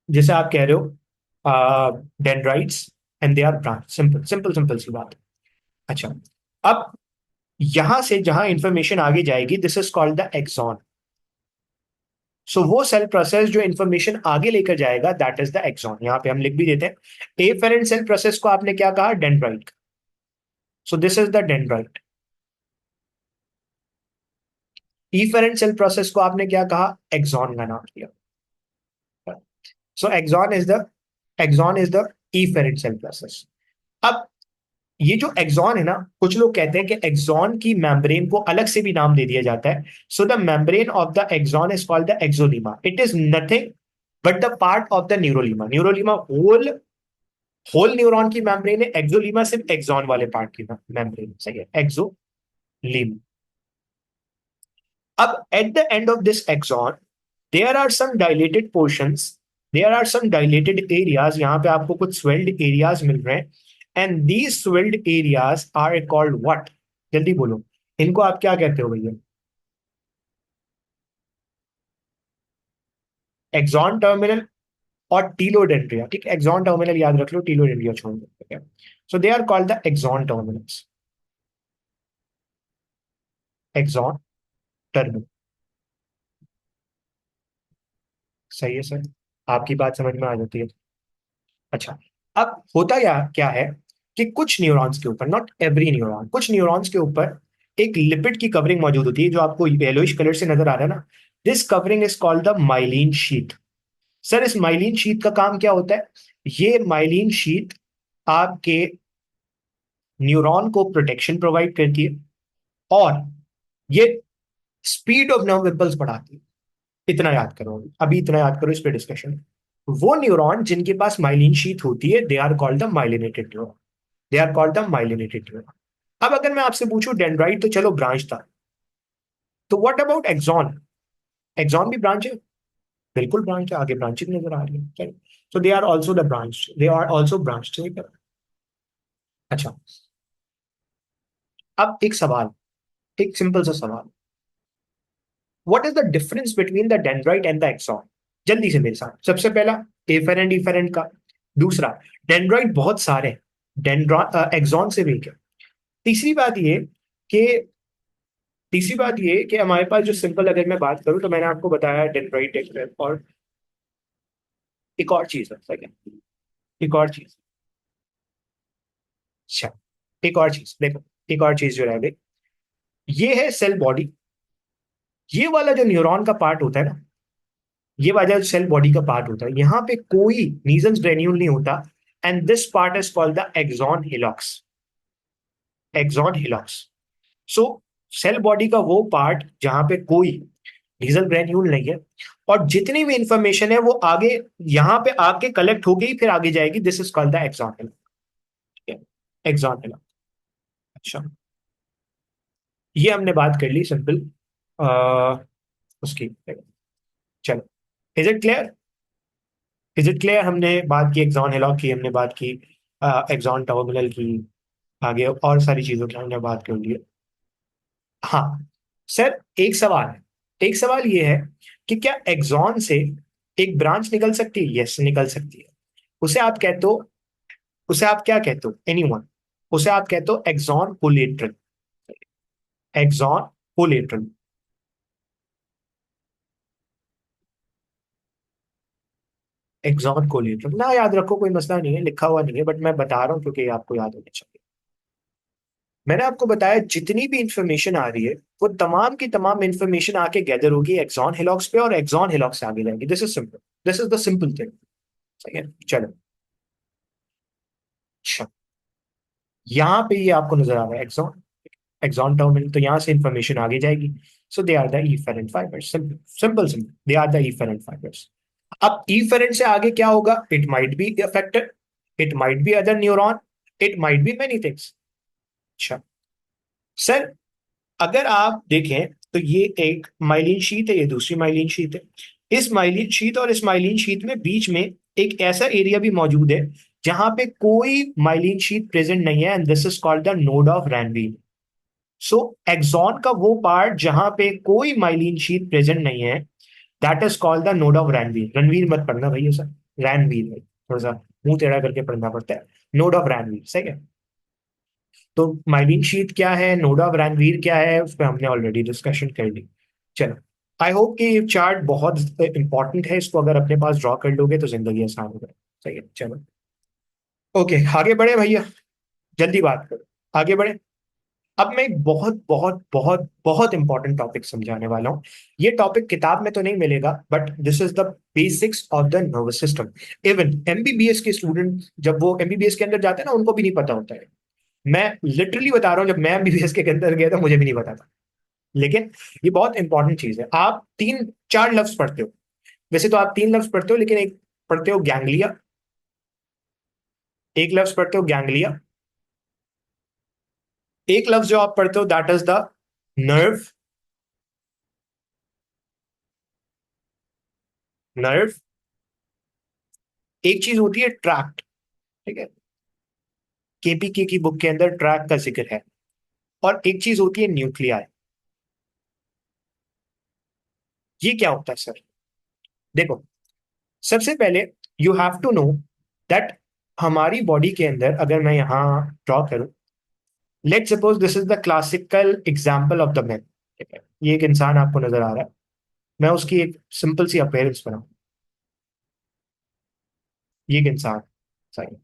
जैसे आप कह रहे हो dendrites, and they are branch, simple simple simple सी बात। अच्छा, अब यहां से जहां इंफॉर्मेशन आगे जाएगी, this is called the axon. So वो सेल प्रोसेस जो इंफॉर्मेशन आगे लेकर जाएगा, दैट इज द एक्सॉन। यहां पे हम लिख भी देते हैं, एफेरेंट सेल प्रोसेस को आपने क्या कहा, dendrite. So this is the dendrite. Efferent cell process को आपने क्या कहा, एक्सॉन का नाम दिया। So axon is the efferent cell process. अब ये जो एक्सॉन है ना, कुछ लोग कहते हैं कि एक्सॉन की मेम्ब्रेन को अलग से भी नाम दे दिया जाता है। So the membrane of the axon is called the axolemma. It is nothing but the part of the neurolemma. Neurolemma whole, whole neuron की मेम्ब्रेन है, एक्सोलीमा सिर्फ एक्सॉन वाले पार्ट की मेम्ब्रेन, सही है, एक्सोलीमा। अब at the end of this axon there are some dilated portions, there are some dilated areas, यहां पे आपको कुछ स्वेल्ड एरियाज मिल रहे हैं। And these swelled areas are called what, जल्दी बोलो, इनको आप क्या कहते हो भैया, एक्सॉन टर्मिनल और टीलोडेंड्रिया, ठीक है, एक्सॉन टर्मिनल याद रख लो, टीलोडेंड्रिया छोड़ दो, ठीक है। So they are called the axon terminals, axon terminal, सही है सर, आपकी बात समझ में आ जाती है। अच्छा, अब होता क्या क्या है कि कुछ न्यूरॉन्स के ऊपर, नॉट एवरी न्यूरॉन, कुछ न्यूरॉन्स के ऊपर एक लिपिड की कवरिंग मौजूद होती है, जो आपको येलोइश कलर से नजर आ रहा है ना, this covering is called the myelin sheath. Sir इस माइलिन शीथ का काम क्या होता है, ये माइलिन शीथ आपके न्यूरॉन को प्रोटेक्शन प्रोवाइड करती है, और ये स्पीड ऑफ नर्व इम्पल्स बढ़ाती है। इतना याद करो, अभी इतना याद करो, इस पे डिस्कशन। वो न्यूरॉन जिनके पास माइलिन शीथ होती है, they are called the myelinated neuron, they are called the myelinated neuron. अब अगर मैं आपसे पूछूं डेंड्राइट तो चलो ब्रांच था, तो व्हाट अबाउट एक्सॉन, एक्सॉन भी ब्रांच है, बिल्कुल ब्रांच है, आगे ब्रांचेस नजर आ रही है। So they are also the branch, they are also branch. अच्छा, अब एक सवाल, एक सिंपल सा सवाल, what is the difference between the dendrite and the axon? जल्दी से मेरे साथ। सबसे पहला एफेरेंट इफेरेंट का। दूसरा, डेंड्राइट बहुत सारे, डेंड्रा एक्सॉन से भी क्या। तीसरी बात ये कि तीसरी बात ये कि हमारे पास जो सिंपल, अगर मैं बात करूं तो मैंने आपको बताया डेंड्राइट एक, और एक और चीज है, सेकंड, एक और चीज। अच्छा, एक और चीज देखो, एक और चीज जो रह गई, ये है सेल बॉडी। ये वाला जो न्यूरॉन का पार्ट होता है ना, ये वाला जो सेल बॉडी का पार्ट होता है, यहाँ पे कोई नीजन्स ग्रेन्यूल नहीं होता, and this part is called the axon hillocks. Axon hillocks. So cell body का वो पार्ट जहां पे कोई नीजल ग्रेन्यूल नहीं है, और जितनी भी इंफॉर्मेशन है वो आगे यहां पे आके कलेक्ट होगी, फिर आगे जाएगी। This is called the axon hillocks. Axon hillocks. अच्छा, ये हमने बात कर ली सिंपल उसकी। चलो, is it clear? Is it clear? हमने बात की एक्सॉन हिलॉक की, हमने बात की एक्सॉन टर्मिनल की, आगे और सारी चीजों की हमने बात कर ली है। हाँ सर, एक सवाल है। एक सवाल ये है कि क्या एक्सॉन से एक ब्रांच निकल सकती है? यस, निकल सकती है। उसे आप कहते हो, उसे आप क्या कहते हो? एनीवन। उसे आप कहते हो axon collateral. Axon collateral. Axon collateral ना याद रखो, कोई मसला नहीं है, लिखा हुआ नहीं है, बट मैं बता रहा हूँ क्योंकि आपको याद होना चाहिए। मैंने आपको बताया जितनी भी इंफॉर्मेशन आ रही है, वो तमाम की तमाम इंफॉर्मेशन आके गैदर होगी एक्सॉन हिलॉक्स पे, और एक्सॉन हिलॉक्स से आगे जाएगी। This is simple. This is the simple thing. सही है, चलो। अच्छा, यहाँ पे ये आपको नजर आ रहा है एक्सॉन, एक्सॉन टर्मिनल, तो यहाँ से इंफॉर्मेशन आगे जाएगी। So they are the efferent fibres. Simple simple simple, they are the efferent fibres. अब इफेरेंट से आगे क्या होगा? It might be affected, it might be other neuron, it might be many things. अच्छा सर, अगर आप देखें तो ये एक माइलिन शीट है, ये दूसरी माइलिन शीट है। इस माइलिन शीट और इस माइलिन शीट में बीच में एक ऐसा एरिया भी मौजूद है जहां पे कोई माइलिन शीट प्रेजेंट नहीं है, and this is called the node of Ranvier. So axon का वो पार्ट जहां पे कोई माइलिन शीट प्रेजेंट नहीं है, that is called the node of Ranvier. Ranveer मत पढ़ना भैया सर, रैनवील है, थोड़ा सा मुंह टेढ़ा करके पढ़ना पड़ता है। नोड ऑफ रैनवील, सही है। तो माइलिन शीट क्या है, नोड ऑफ रैनवीर क्या है, उस पर हमने ऑलरेडी डिस्कशन कर ली। चलो, आई होप कि ये चार्ट बहुत इंपॉर्टेंट है, इसको अगर अपने पास ड्रॉ कर लोगे तो जिंदगी आसान हो जाए। सही है, चलो। ओके, आगे बढ़े भैया, जल्दी बात करो, आगे बढ़े। अब मैं एक बहुत बहुत बहुत बहुत इंपॉर्टेंट टॉपिक समझाने वाला हूँ। ये टॉपिक किताब में तो नहीं मिलेगा, but this is the basics of the nervous system. Even MBBS के स्टूडेंट जब वो एमबीबीएस के अंदर जाते हैं ना, उनको भी नहीं पता होता है। मैं लिटरली बता रहा हूँ, जब मैं एमबीबीएस के अंदर गया था मुझे भी नहीं पता था। लेकिन ये बहुत इंपॉर्टेंट चीज है। आप तीन चार लफ्ज पढ़ते हो, वैसे तो आप तीन लफ्ज पढ़ते हो, लेकिन एक पढ़ते हो गैंग्लिया, एक लफ्ज पढ़ते हो गैंग्लिया, एक लफ्ज जो आप पढ़ते हो that is the nerve. Nerve. एक चीज होती है ट्रैक्ट, ठीक है, केपीके की बुक के अंदर ट्रैक का जिक्र है। और एक चीज होती है न्यूक्लियाई। ये क्या होता है सर? देखो, सबसे पहले you have to know that हमारी बॉडी के अंदर, अगर मैं यहां ड्रॉ करूं, let suppose this is the classical example of the man. ठीक है, ये एक इंसान आपको नजर आ रहा है, मैं उसकी एक सिंपल सी अपेयरेंस बनाऊं। ये एक इंसान, सही है।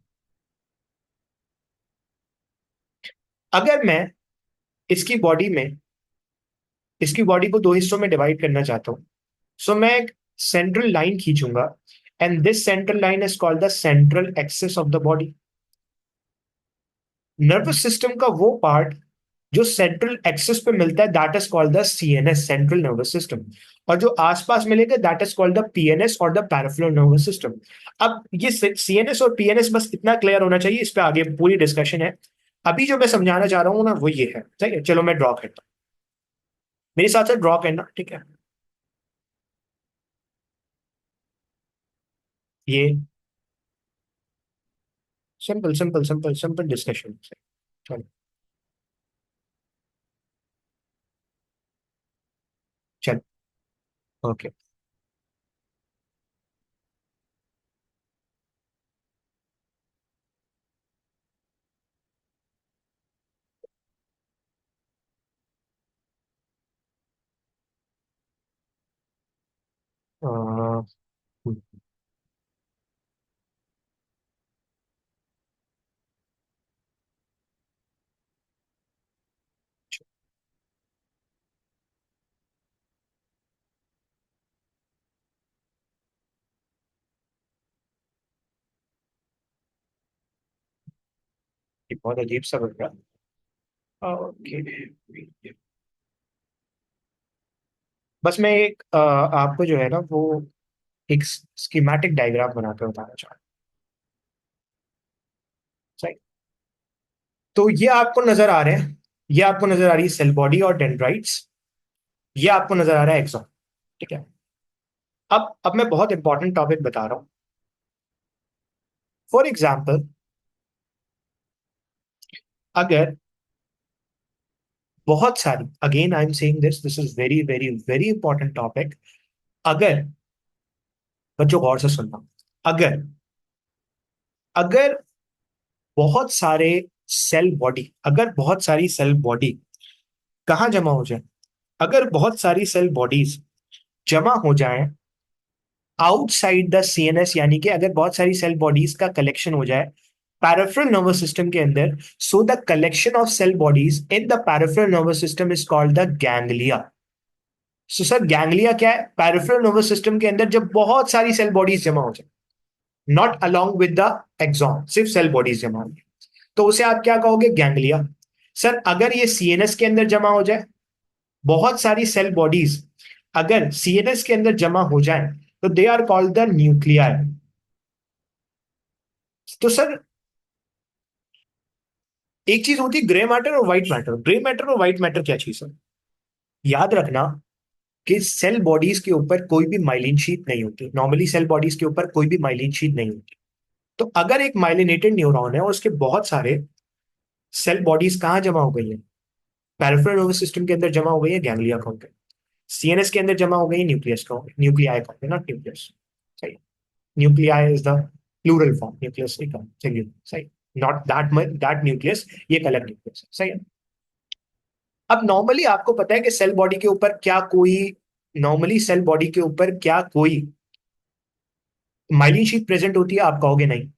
अगर मैं इसकी बॉडी में, इसकी बॉडी को दो हिस्सों में डिवाइड करना चाहता हूं, सो मैं एक सेंट्रल लाइन खींचूंगा, and this central line is called the central axis of the body. Nervous system का वो पार्ट जो सेंट्रल एक्सिस पे मिलता है that is called the CNS, central nervous system. और जो आसपास मिलेगा that is called the PNS और द पैराफ्लो नर्वस सिस्टम। अब ये सीएनएस और पीएनएस बस इतना क्लियर होना चाहिए, इस पे आगे पूरी डिस्कशन है। अभी जो मैं समझाना चाह रहा हूँ ना वो ये है, ठीक है। चलो मैं ड्रॉ करता हूँ, मेरे साथ साथ ड्रॉ करना, ठीक है। ये simple simple simple simple discussion. चलो, चलो। ओके। ये बहुत अजीब सा बन रहा है। ओके। बस मैं एक आपको जो है ना वो एक स्कीमेटिक डायग्राम बना के बताना चाहता हूँ। सही। तो ये आपको नजर आ रहे हैं, ये आपको नजर आ रही है सेल बॉडी और डेंड्राइट्स, ये आपको नजर आ रहा है एक्सॉन। ठीक है। अब मैं बहुत इंपॉर्टेंट टॉपिक बता रहा हूँ। फॉर एग्जाम्पल, अगर बहुत सारी, again I am saying this is very very very important topic. अगर, बच्चों गौर से सुनना, अगर अगर बहुत सारे सेल बॉडी, अगर बहुत सारी सेल बॉडी कहाँ जमा हो जाए, अगर बहुत सारी सेल बॉडीज जमा हो जाए आउटसाइड द सीएनएस, यानी कि अगर बहुत सारी सेल बॉडीज का कलेक्शन हो जाए पैराफेरल नर्वस सिस्टम के अंदर, so the collection of cell bodies in the peripheral nervous system is called the ganglia. So sir ganglia क्या है? पैराफेरल नर्वस सिस्टम के अंदर जब बहुत सारी सेल बॉडीज जमा हो जाए, not along with the axon, सिर्फ सेल बॉडीज जमा हो, तो उसे आप क्या कहोगे? गैंग्लिया। सर अगर ये सीएनएस के अंदर जमा हो जाए, बहुत सारी सेल बॉडीज अगर सीएनएस के अंदर जमा हो जाए, तो they are called the nuclei. तो सर एक चीज होती है ग्रे मैटर और व्हाइट मैटर। ग्रे मैटर और व्हाइट मैटर क्या चीज है? याद रखना कि सेल बॉडीज के ऊपर कोई भी माइलिन शीट नहीं होती, नॉर्मली सेल बॉडीज के ऊपर कोई भी माइलिन शीट नहीं होती। तो अगर एक माइलिनेटेड न्यूरॉन है और उसके बहुत सारे सेल बॉडीज कहाँ जमा हो गई है? पेरिफेरल नर्वस सिस्टम के अंदर जमा हो गई है, गैंग्लिया कहोगे। सीएनएस के अंदर जमा हो गई, न्यूक्लियस कहोगे, न्यूक्लियाई कहोगे, नॉट न्यूक्लियस। सही। Nuclei is the plural form, nucleus नहीं कहा, सिंगुलर। सही। Not that much that nucleus, ये एक अलग न्यूक्लियस है। सही है। अब नॉर्मली आपको पता है कि सेल बॉडी के ऊपर क्या कोई, नॉर्मली सेल बॉडी के ऊपर क्या कोई माइलिन शीट प्रेजेंट होती है? आप कहोगे नहीं।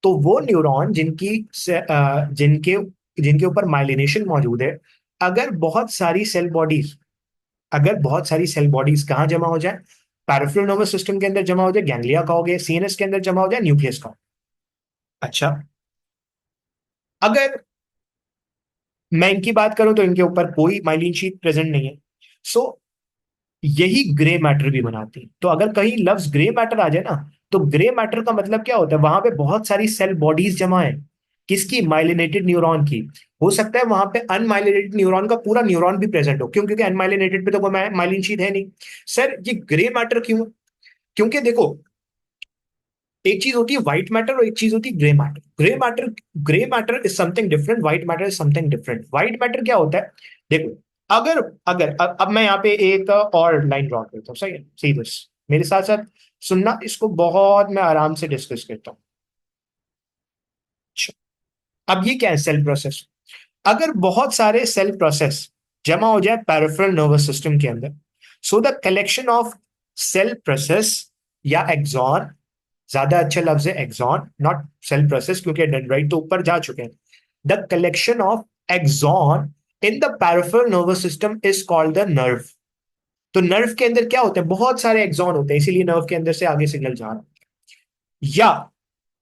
तो वो न्यूरॉन जिनके जिनके ऊपर माइलिनेशन मौजूद है, अगर बहुत सारी सेल बॉडीज, अगर बहुत सारी सेल बॉडीज कहाँ जमा हो जाए? पैराफेरल नर्वस सिस्टम के अंदर जमा हो जाए, गैंग्लिया कहोगे। सीएनएस के अंदर जमा हो जाए, न्यूक्लियस कहोगे। अच्छा, अगर मैं इनकी बात करूं तो इनके ऊपर कोई माइलिन शीट प्रेजेंट नहीं है। सो यही ग्रे मैटर भी बनाती है। तो अगर कहीं लफ्ज ग्रे मैटर आ जाए ना, तो ग्रे मैटर का मतलब क्या होता है? वहां पे बहुत सारी सेल बॉडीज जमा है। किसकी? माइलिनेटेड न्यूरॉन की। हो सकता है वहां पे अनमाइलिनेटेड न्यूरॉन का पूरा न्यूरॉन भी प्रेजेंट हो, क्यों? क्योंकि अनमाइलिनेटेड पे तो कोई माइलिन शीट है नहीं। सर ये ग्रे मैटर क्यों? क्योंकि देखो, एक चीज होती है व्हाइट मैटर और एक चीज होती है grey matter. Grey matter is something different, white matter is something different. White matter क्या होता है? देखो, अगर अगर अब मैं यहाँ पे एक और लाइन ड्रॉ करता हूँ। सही है, सी दिस, मेरे साथ साथ सुनना, इसको बहुत मैं आराम से डिस्कस करता हूँ। अच्छा, अब ये क्या है? Cell process. अगर बहुत सारे सेल प्रोसेस जमा हो जाए पेरिफेरल नर्वस सिस्टम के अंदर, so the collection of cell process या एक्सॉन, ज्यादा अच्छा लफ्ज है एक्सॉन, नॉट सेल प्रोसेस, क्योंकि डेंड्राइट तो ऊपर जा चुके हैं। The collection of axon in the peripheral nervous system is called the nerve. तो नर्व के अंदर क्या होते हैं? बहुत सारे एक्सॉन होते हैं, इसीलिए नर्व के अंदर से आगे सिग्नल जा रहा है। या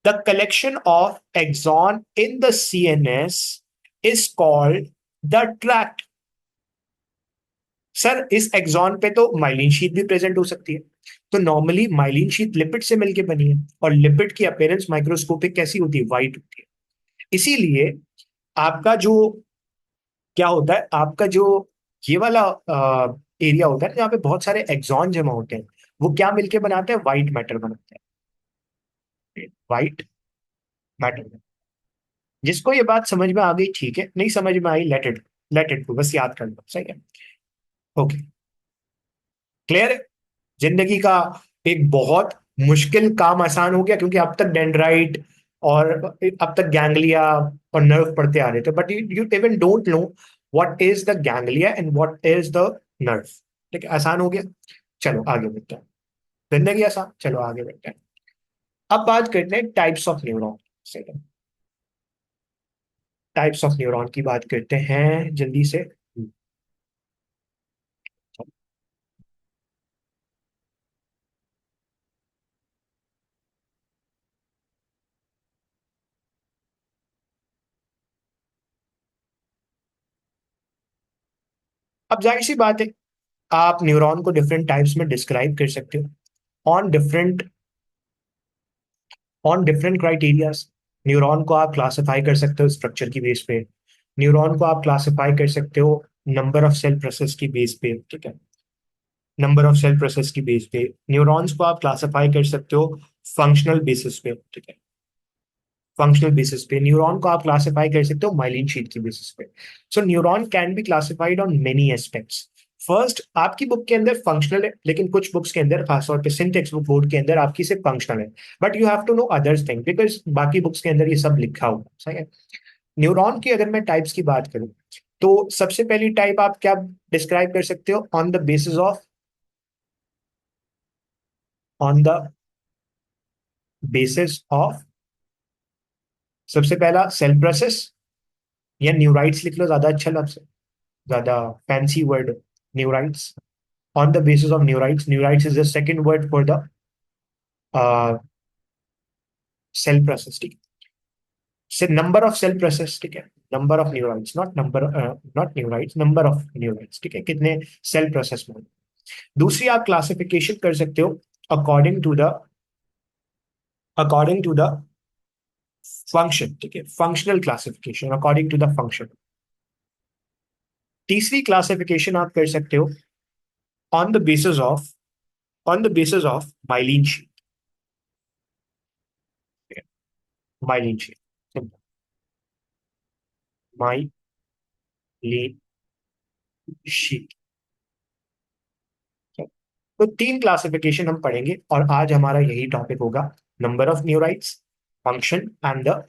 the collection of axon in the CNS is called the tract. Sir इस एक्सॉन पे तो माइलिन शीट भी प्रेजेंट हो सकती है। तो नॉर्मली माइलिन शीट लिपिड से मिलकर बनी है, और लिपिड की अपीयरेंस माइक्रोस्कोपिक कैसी होती है? व्हाइट होती है। इसीलिए आपका जो क्या होता है, आपका जो ये वाला एरिया होता है जहाँ पे बहुत सारे एक्सॉन जमा होते हैं, वो क्या मिलके बनाते हैं? व्हाइट मैटर बनाते हैं, व्हाइट मैटर। जिसको ये बात समझ में आ गई ठीक है, नहीं समझ में I let it, let it go, बस याद कर लो। सही है। ओके। क्लियर है? जिंदगी का एक बहुत मुश्किल काम आसान हो गया, क्योंकि अब तक डेंड्राइट और अब तक गैंग्लिया और नर्व पढ़ते आ रहे थे, but you even don't know what is the ganglia and what is the nerve. ठीक है, आसान हो गया। चलो आगे बढ़ते हैं। जिंदगी आसान, चलो आगे बढ़ते हैं। अब बात करते हैं types of neuron. Types of neuron की बात करते हैं जल्दी से। अब जाहिर सी बात है, आप न्यूरॉन को डिफरेंट टाइप्स में डिस्क्राइब कर सकते हो ऑन डिफरेंट क्राइटेरियाज। न्यूरॉन को आप क्लासिफाई कर सकते हो स्ट्रक्चर की बेस पे। न्यूरॉन को आप क्लासिफाई कर सकते हो नंबर ऑफ सेल प्रोसेस की बेस पे। ठीक है, नंबर ऑफ सेल प्रोसेस की बेस पे। न्यूरॉन्स को आप क्लासिफाई कर सकते हो फंक्शनल बेसिस पे। ठीक है, फंक्शनल बेसिस पे। न्यूरॉन को आप क्लासिफाई कर सकते हो माइलिन शीट की बेसिस पे। So neuron can be classified on many aspects. First, आपकी बुक के अंदर फंक्शनल है, लेकिन कुछ बुक्स के अंदर, खासतौर पे सिंटेक्स बुक बोर्ड के अंदर, आपकी सिर्फ फंक्शनल है। But you have to know others thing, because बाकी बुक्स के अंदर ये सब लिखा हुआ है। सही है। न्यूरॉन की अगर मैं टाइप्स की बात करूं, तो सबसे पहली टाइप आप क्या डिस्क्राइब कर सकते हो? ऑन द बेसिस ऑफ, सबसे पहला सेल प्रोसेस, या न्यूराइट्स लिख लो, ज्यादा अच्छा लफ्ज है, ज्यादा fancy word, neurites. On the basis of neurites, neurites is the second word for the cell process. ठीक है, नंबर ऑफ सेल प्रोसेस। ठीक है, number of neurites, not neurites, number of neurites. ठीक है, कितने सेल प्रोसेस में। दूसरी आप क्लासिफिकेशन कर सकते हो according to the according to the function. ठीक है, functional classification according to the function. तीसरी क्लासिफिकेशन आप कर सकते हो on the basis of myelin sheet. Myelin sheet, myelin sheet. तो तीन क्लासिफिकेशन हम पढ़ेंगे, और आज हमारा यही टॉपिक होगा, number of neurites, function and the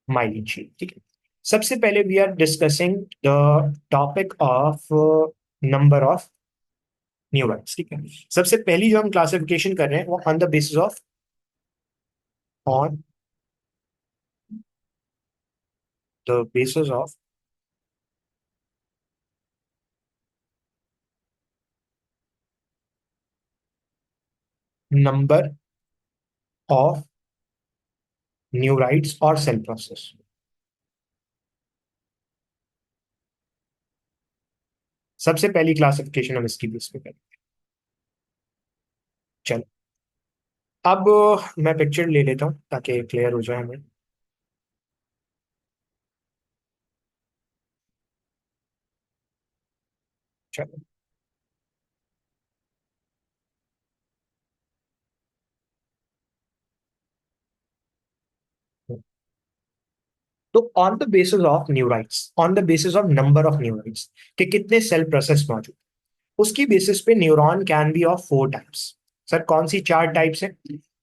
myelin sheet. ठीक है, सबसे पहले we are discussing the topic of number of neurites. ठीक है, सबसे पहली जो हम क्लासिफिकेशन कर रहे हैं वो on the basis of number of neurites और सेल प्रोसेस। सबसे पहली क्लासिफिकेशन हम इसकी बेस पे करें। चलो, अब मैं पिक्चर ले लेता हूँ ताकि क्लियर हो जाए हमें। चलो, तो on the basis of neurites, on the basis of number of neurites, कि कितने सेल प्रोसेस मौजूद, उसकी बेसिस पे neuron can be of four types. Sir कौन सी चार टाइप्स है?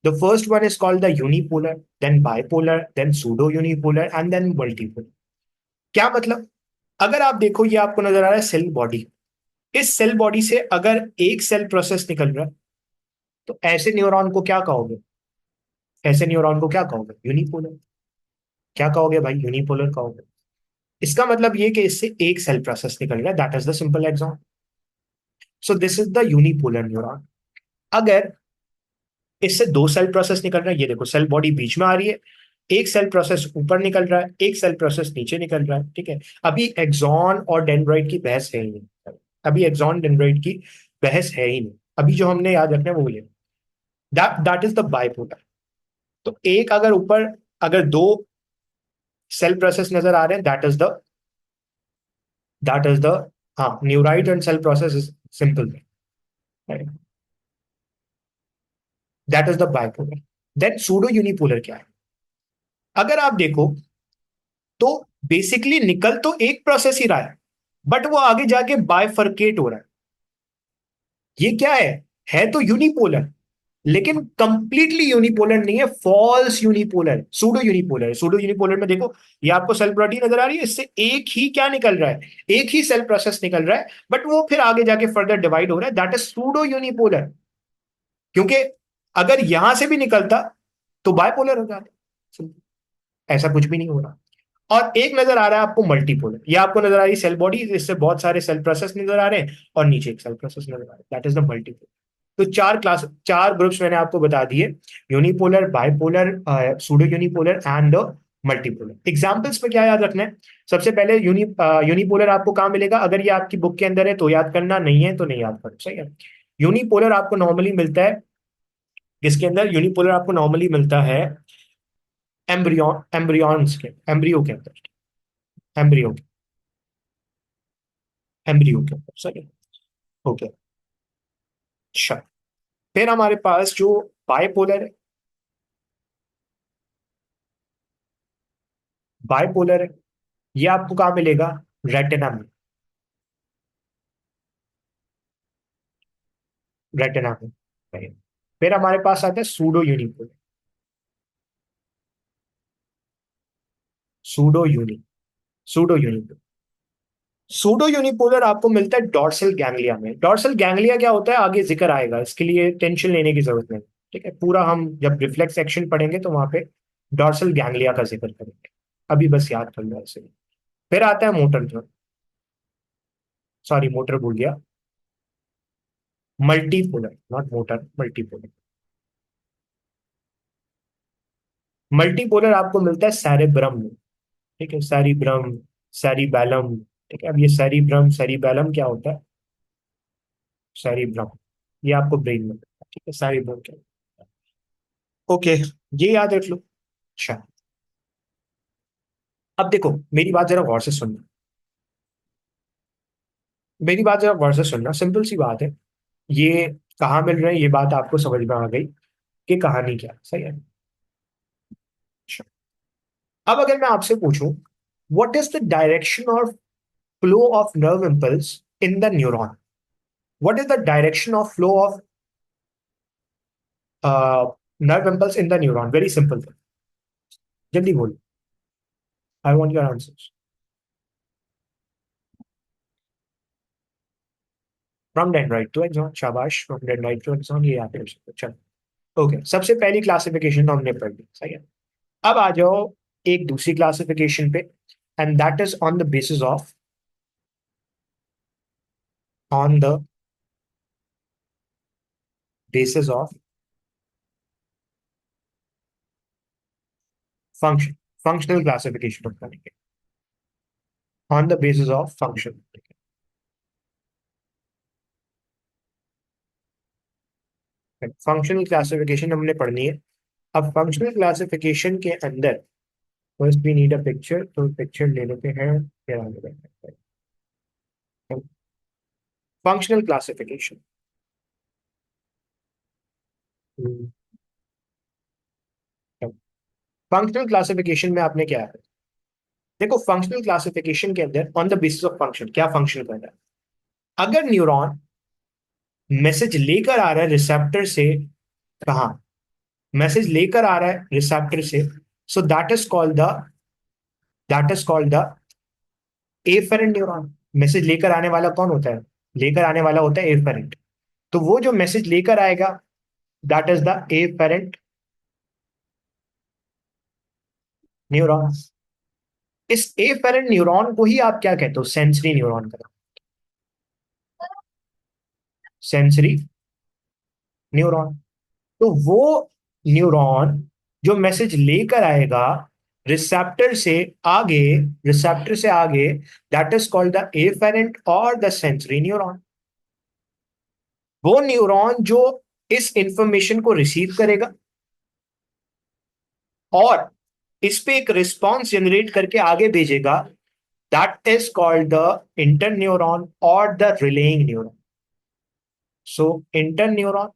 The first one is called the unipolar, then bipolar, then pseudo unipolar and then multipolar. क्या मतलब? अगर आप देखो, ये आपको नजर आ रहा है सेल बॉडी। इस सेल बॉडी से अगर एक सेल प्रोसेस निकल रहा है, तो ऐसे न्यूरॉन को क्या कहोगे? ऐसे न्यूरॉन को क्या कहोगे? यूनिपोलर। क्या कहोगे भाई? यूनिपोलर कहोगे। इसका मतलब ये कि इससे एक सेल प्रोसेस निकल रहा है, that is the simple exam. So this is the unipolar neuron. अगर इससे दो सेल प्रोसेस निकल रहा है, ये देखो सेल बॉडी बीच में आ रही है, एक सेल प्रोसेस ऊपर निकल रहा है, एक सेल प्रोसेस नीचे निकल रहा है। ठीक है, अभी एक्सॉन और डेंड्राइट की बहस है ही नहीं। अभी एक्सॉन डेंड्राइट की बहस है ही नहीं। अभी जो हमने याद रखना है वो ये, that that is the bipolar. तो एक अगर ऊपर, अगर दो सेल प्रोसेस नजर आ रहे हैं, दैट इज द हाँ, neurite and cell process is simple, that is the bipolar. Then pseudo unipolar क्या है? अगर आप देखो, तो बेसिकली निकल तो एक प्रोसेस ही रहा है, बट वो आगे जाके बायफर्केट हो रहा है। ये क्या है तो यूनिपोलर, लेकिन कंप्लीटली यूनिपोलर नहीं है, फॉल्स यूनिपोलर, सूडो यूनिपोलर है। सूडो यूनिपोलर में देखो, ये आपको सेल प्रोटीन नजर आ रही है, इससे एक ही क्या निकल रहा है, एक ही सेल प्रोसेस निकल रहा है, बट वो फिर आगे जाके फर्दर डिवाइड हो रहा है, दैट इज सूडो यूनिपोलर। क्योंकि अगर यहां से भी निकलता तो बायपोलर हो जाता, ऐसा कुछ भी नहीं हो रहा। और एक नजर आ रहा है आपको मल्टीपोलर, ये आपको नजर आ रही है सेल बॉडी, इससे बहुत सारे सेल प्रोसेस नजर आ रहे हैं, और नीचे एक सेल प्रोसेस नजर आ रहा है, दैट इज द मल्टीपोलर। तो चार ग्रुप्स मैंने आपको बता दिए, unipolar, bipolar, pseudo unipolar and multipolar. Examples में क्या याद रखना है, सबसे पहले यूनिपोलर आपको कहाँ मिलेगा, अगर ये आपकी बुक के अंदर है तो याद करना, नहीं है तो नहीं याद करना, सही है। यूनिपोलर आपको नॉर्मली मिलता है किसके अंदर, यूनिपोलर आपको नॉर्मली मिलता है एम्ब्रियॉन्स के, एम्ब्रियो के अंदर, एम्ब्रियो एम्ब्रियो के अंदर, सही है। ओके, अच्छा। फिर हमारे पास जो बाइपोलर है, बाइपोलर है, ये आपको कहाँ मिलेगा, रेटिना में, रेटिना में। फिर हमारे पास आता है pseudo unipolar, pseudo uni pseudo unipolar. Pseudo unipolar आपको मिलता है डॉर्सल गैंग्लिया में। डॉर्सल गैंग्लिया क्या होता है आगे जिक्र आएगा, इसके लिए टेंशन लेने की जरूरत नहीं, ठीक है, पूरा हम जब रिफ्लेक्स सेक्शन पढ़ेंगे तो वहां पे डॉर्सल गैंग्लिया का जिक्र करेंगे, अभी बस याद कर लो ऐसे। फिर आता है मोटर न्यूरॉन, सॉरी मोटर भूल गया, multipolar, not motor, multipolar. Multipolar आपको मिलता है सेरेब्रम में, ठीक है, सेरिब्रम, सेरिबैलम, ठीक है। अब ये सेरिब्रम सेरिबैलम क्या होता है, सेरिब्रम, ये आपको ब्रेन में मिलता है, ठीक है, सेरिब्रम क्या, ओके, ये याद रख लो। अच्छा, अब देखो मेरी बात जरा गौर से सुनना, मेरी बात जरा गौर से सुनना, सिंपल सी बात है, ये कहाँ मिल रहे हैं, ये बात आपको समझ में आ गई कि कहानी क्या है, सही है। अच्छा, अब अगर मैं आपसे पूछूं, व्हाट इज द डायरेक्शन और flow of nerve impulse in the neuron, what is the direction of flow of nerve impulse in the neuron, very simple thing, जल्दी बोलो, I want your answers. From dendrite to axon, शाबाश, from dendrite to axon, ये याद रख सकते हो, चलो। Okay, सबसे पहली क्लासिफिकेशन तो हमने पढ़ ली, सही है। अब आ जाओ एक दूसरी क्लासिफिकेशन पे, and that is on the basis of, on the basis of function, functional classification of करेंगे, on the basis of function. Functional classification हमने पढ़नी है। अब फंक्शनल क्लासिफिकेशन के अंदर first we need a picture, तो पिक्चर ले लेते हैं, फिर आगे बढ़ते हैं। फंक्शनल क्लासिफिकेशन, फंक्शनल क्लासिफिकेशन में आपने क्या है, देखो फंक्शनल क्लासिफिकेशन के अंदर on the basis of function, क्या फंक्शन कर रहा है, अगर न्यूरॉन मैसेज लेकर आ रहा है रिसेप्टर से, कहा मैसेज लेकर आ रहा है रिसेप्टर से, so that is called the efferent neuron. Message लेकर आने वाला कौन होता है, लेकर आने वाला होता है एफेरेंट, तो वो जो मैसेज लेकर आएगा that is the efferent neuron. इस एफेरेंट न्यूरॉन को ही आप क्या कहते हो, सेंसरी न्यूरॉन का, सेंसरी न्यूरॉन। तो वो न्यूरॉन जो मैसेज लेकर आएगा रिसेप्टर से आगे, रिसेप्टर से आगे, that is called the efferent और द सेंसरी न्यूरॉन। वो न्यूरॉन जो इस इंफॉर्मेशन को रिसीव करेगा और इस पे एक रिस्पॉन्स जनरेट करके आगे भेजेगा, that is called the inter neuron और the relaying neuron. So inter neuron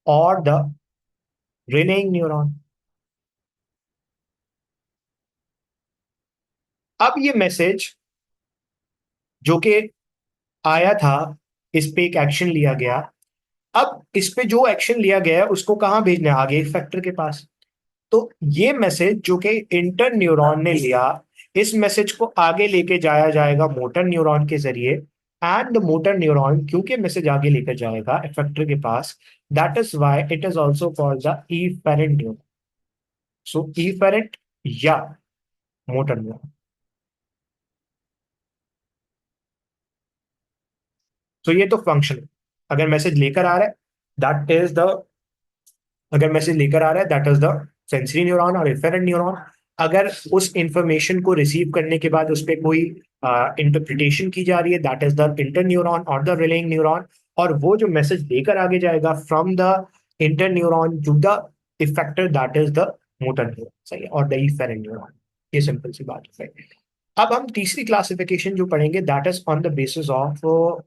और द रिलेइंग न्यूरॉन। अब ये मैसेज जो कि आया था, इस पे एक एक्शन लिया गया। अब इस पे जो एक्शन लिया गया है उसको कहाँ भेजना है? आगे इफेक्टर के पास। तो ये मैसेज जो कि इंटर न्यूरॉन ने लिया, इस मैसेज को आगे लेके जाया जाएगा मोटर न्यूरॉन के जरिए। एंड द मोटर न्यूरॉन क्योंकि मैसेज आगे लेकर जाएगा इफेक्टर के पास, that is why it is also called the efferent neuron. So efferent या मोटर न्यूरॉन। तो ये तो फंक्शन है। अगर मैसेज लेकर आ रहा है, दैट इज द अगर मैसेज लेकर आ रहा है that is the sensory neuron और इफेरेंट न्यूरॉन। अगर उस इंफॉर्मेशन को रिसीव करने के बाद उस पर कोई इंटरप्रिटेशन की जा रही है, that is the inter neuron और द रिलेइंग न्यूरॉन। और वो जो मैसेज लेकर आगे जाएगा from the inter neuron to the effector, that is the motor neuron, सही है, और द इफेरेंट न्यूरॉन। ये सिंपल सी बात है। अब हम तीसरी क्लासिफिकेशन जो पढ़ेंगे, that is on the basis of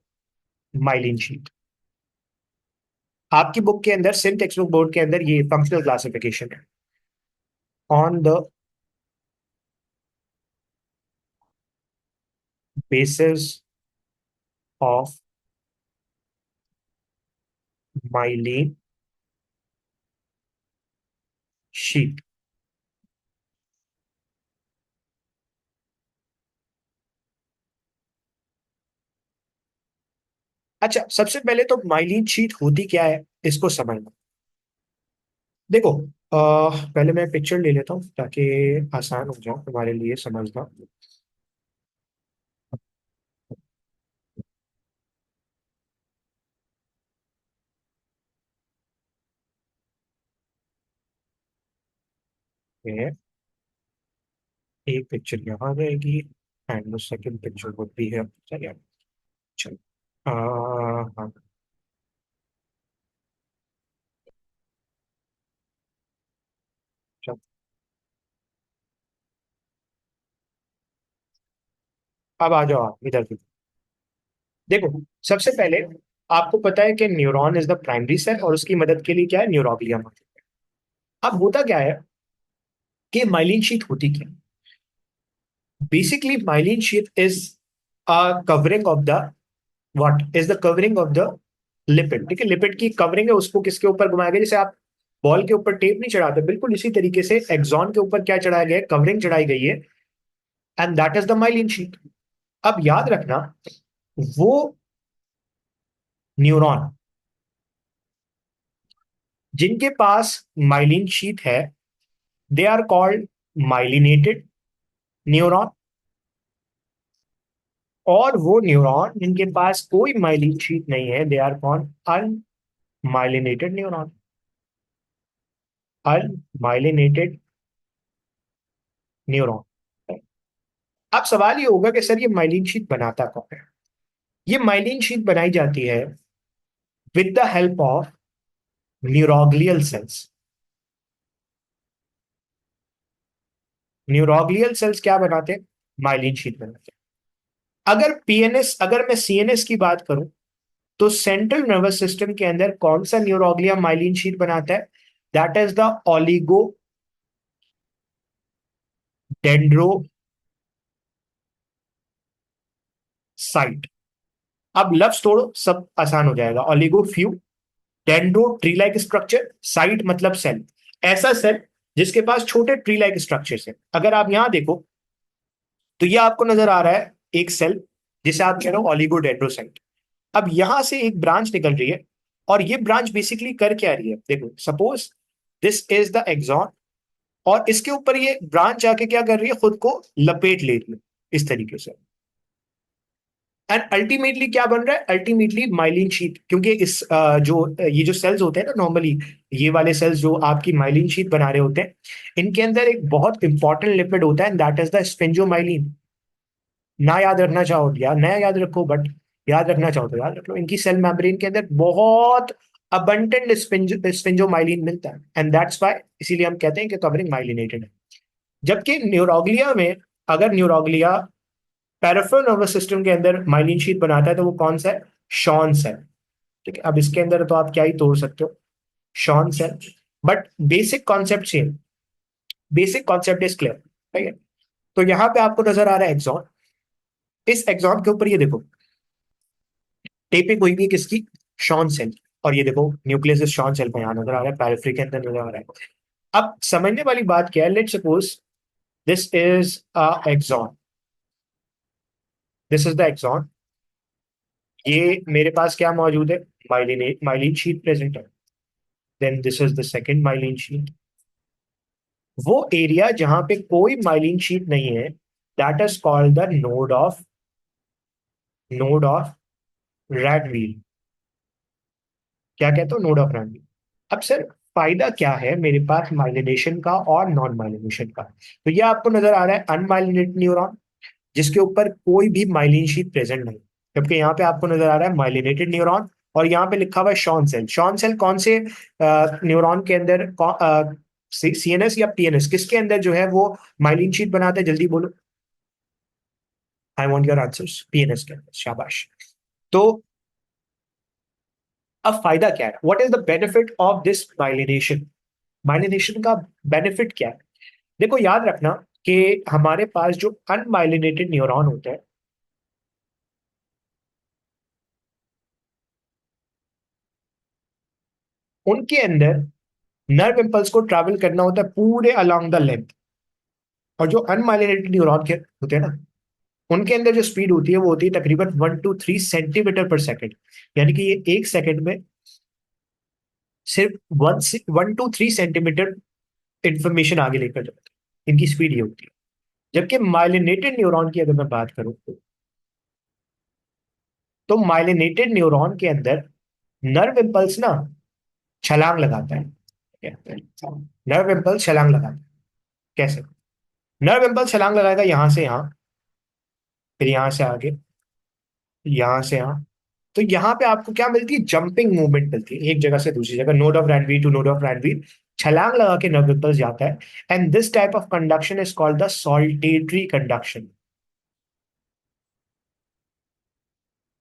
myelin sheet. आपकी बुक के अंदर, सिम टेक्स्ट बुक बोर्ड के अंदर, ये फंक्शनल क्लासिफिकेशन है on the basis of myelin sheath। अच्छा, सबसे पहले तो माइलिन शीथ होती क्या है इसको समझना। देखो, पहले मैं पिक्चर ले लेता हूँ ताकि आसान हो जाए तुम्हारे लिए समझना। ये एक पिक्चर यहाँ आ जाएगी एंड सेकंड पिक्चर वो भी है, चलिए। चलो, हाँ, चलो, अब आ जाओ आप इधर की। देखो, सबसे पहले आपको पता है कि neuron is the primary cell और उसकी मदद के लिए क्या है? न्यूरोग्लिया। अब होता क्या है कि माइलिन शीथ होती क्या? Basically, myelin sheath is a covering of the what is the covering of the lipid. ठीक है, लिपिड की कवरिंग है, उसको किसके ऊपर घुमाया गया? जैसे आप बॉल के ऊपर टेप नहीं चढ़ाते, बिल्कुल इसी तरीके से एक्सॉन के ऊपर क्या चढ़ाया गया है? कवरिंग चढ़ाई गई है। And that is the myelin sheet. अब याद रखना, वो न्यूरॉन जिनके पास माइलिन शीट है, they are called myelinated neuron. और वो न्यूरॉन जिनके पास कोई माइलिन शीट नहीं है, they are called unmyelinated neuron. Unmyelinated neuron. अब सवाल ये होगा कि सर ये माइलिन शीट बनाता कौन है? ये माइलिन शीट बनाई जाती है with the help of neuroglial sales. Neuroglial sales क्या बनाते हैं? माइलिन शीट बनाते हैं। अगर मैं सीएनएस की बात करूं, तो सेंट्रल नर्वस सिस्टम के अंदर कौन सा न्यूरोग्लिया माइलिन शीट बनाता है? That is the oligodendrocyte. अब लफ्ज तोड़ो, सब आसान हो जाएगा। Oligo few, dendro tree like structure, cyte मतलब सेल, ऐसा सेल जिसके पास छोटे ट्री लाइक स्ट्रक्चर्स है। अगर आप यहां देखो तो ये आपको नजर आ रहा है एक सेल जिसे आप कह रहे हो ऑलिगोडेंड्रोसाइट। अब यहां से एक ब्रांच निकल रही है, और ये ब्रांच बेसिकली कर क्या रही है? देखो, suppose this is the axon, और इसके ऊपर ये ब्रांच आके क्या कर रही है? खुद को लपेट ले रही है इस तरीके से। एंड अल्टीमेटली क्या बन रहा है? Ultimately myelin sheath. क्योंकि इस ये जो सेल्स होते हैं ना, नॉर्मली ये वाले सेल्स जो आपकी माइलिन शीट बना रहे होते हैं, इनके अंदर एक बहुत इंपॉर्टेंट लिपिड होता है, दैट इज द स्फिंजोमाइलिन। ना याद रखना चाहो या नया याद रखो, बट याद रखना चाहो तो याद रख लो। इनकी सेल मेम्ब्रेन के अंदर बहुत अबंडेंट स्फिंजोमाइलिन मिलता है, एंड दैट्स व्हाई, इसीलिए हम कहते हैं कि कवरिंग माइलिनेटेड है। जबकि न्यूरोग्लिया में, अगर न्यूरोग्लिया पेरिफेरल नर्वस सिस्टम के अंदर माइलिन शीट बनाता है, तो वो कौन सा है? Schwann cell. ठीक है, अब इसके अंदर तो आप क्या ही तोड़ सकते हो? Schwann cell. But basic concept same, basic concept is clear. ठीक है, तो यहां पे आपको नजर आ रहा है एक्सॉन। इस एग्जॉन के ऊपर ये देखो, टेपिंग हुई भी है किसकी, शॉन सेल। और ये देखो न्यूक्लियस इस शॉन सेल पे यहाँ नजर आ रहा है, पैराफ्री के अंदर नजर आ रहा है। अब समझने वाली बात क्या है, let suppose this is a axon, this is the axon. ये मेरे पास क्या मौजूद है, माइलिन माइलिन शीट प्रेजेंट है। Then this is the second myelin sheath. वो एरिया जहां पे कोई माइलिन शीट नहीं है, that is called the node of Ranvier. क्या कहते हो, नोड ऑफ रैडवील। अब सर फायदा क्या है मेरे पास माइलिनेशन का और नॉन माइलिनेशन का। तो ये आपको नजर आ रहा है अनमाइलिनेटेड न्यूरॉन, जिसके ऊपर कोई भी माइलिन शीट प्रेजेंट नहीं, जबकि यहाँ पे आपको नजर आ रहा है माइलिनेटेड न्यूरॉन। और यहाँ पे लिखा हुआ है शॉन सेल। शॉन सेल कौन से न्यूरॉन के अंदर, सीएनएस या पीएनएस, किसके अंदर जो है वो माइलिन शीट बनाता है, जल्दी बोलो। I want your answers, PNS के अंदर, शाबाश। तो अब फायदा क्या है, what is the benefit of this myelination. Myelination का बेनिफिट क्या है, देखो याद रखना कि हमारे पास जो अनमाइलिनेटेड न्यूरॉन होते हैं, उनके अंदर नर्व इम्पल्स को ट्रैवल करना होता है पूरे अलोंग द लेंथ। और जो अनमाइलिनेटेड न्यूरॉन के होते हैं ना, उनके अंदर जो स्पीड होती है वो होती है तकरीबन 1 to 3 सेंटीमीटर पर सेकंड। यानी कि ये 1 सेकंड में सिर्फ 1 to 3 सेंटीमीटर इंफॉर्मेशन आगे लेकर जाते हैं, इनकी स्पीड ये होती है। जबकि माइलिनेटेड न्यूरॉन की अगर मैं बात करूं, तो माइलिनेटेड न्यूरॉन के अंदर नर्व इम्पल्स ना छलांग लगाता है। नर्व इम्पल्स छलांग लगाता है। कैसे, नर्व इम्पल्स छलांग लगाएगा यहां से यहां, फिर यहां से आगे, यहां से यहां। तो यहाँ पे आपको क्या मिलती है, जंपिंग मूवमेंट मिलती है एक जगह से दूसरी जगह, node of Ranvier to node of Ranvier, छलांग लगा के नर्व इम्पल्स जाता है। And this type of conduction is called the saltatory conduction.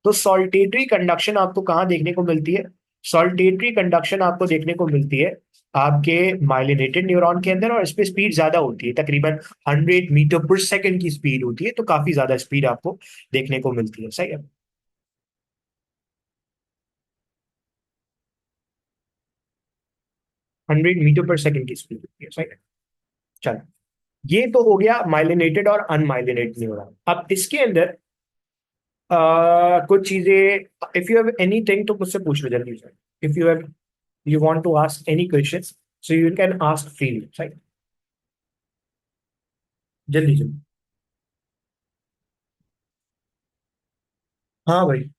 तो सॉल्टेटरी कंडक्शन आपको कहाँ देखने को मिलती है, सॉल्टेटरी कंडक्शन आपको देखने को मिलती है आपके माइलिनेटेड न्यूरॉन के अंदर। और इस पे स्पीड ज्यादा होती है, तकरीबन 100 मीटर पर सेकंड की स्पीड होती है, तो काफी ज्यादा स्पीड आपको देखने को मिलती है, सही है। 100 मीटर पर सेकंड की स्पीड होती है, सही है। चलो, ये तो हो गया माइलिनेटेड और अनमाइलिनेटेड न्यूरॉन। अब इसके अंदर कुछ चीजें, इफ यू हैव एनीथिंग तो मुझसे पूछ लो जल्दी से। If you have, you want to ask any question, so you can ask freely, सही। जल्दी जल्दी। हाँ भाई।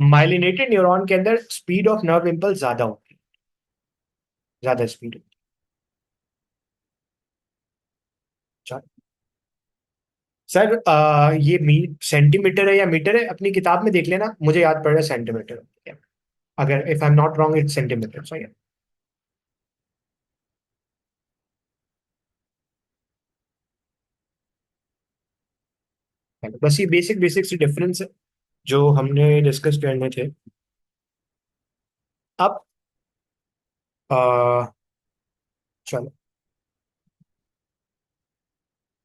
माइलिनेटेड न्यूरॉन के अंदर स्पीड ऑफ नर्व इम्पल्स ज्यादा होती है, ज्यादा स्पीड। सर ये सेंटीमीटर है या मीटर है, अपनी किताब में देख लेना, मुझे याद पड़ रहा है सेंटीमीटर है। अगर if I am not wrong it's centimetre, सही है। बस ये बेसिक बेसिक से डिफरेंस है जो हमने डिस्कस करने थे। अब चलो।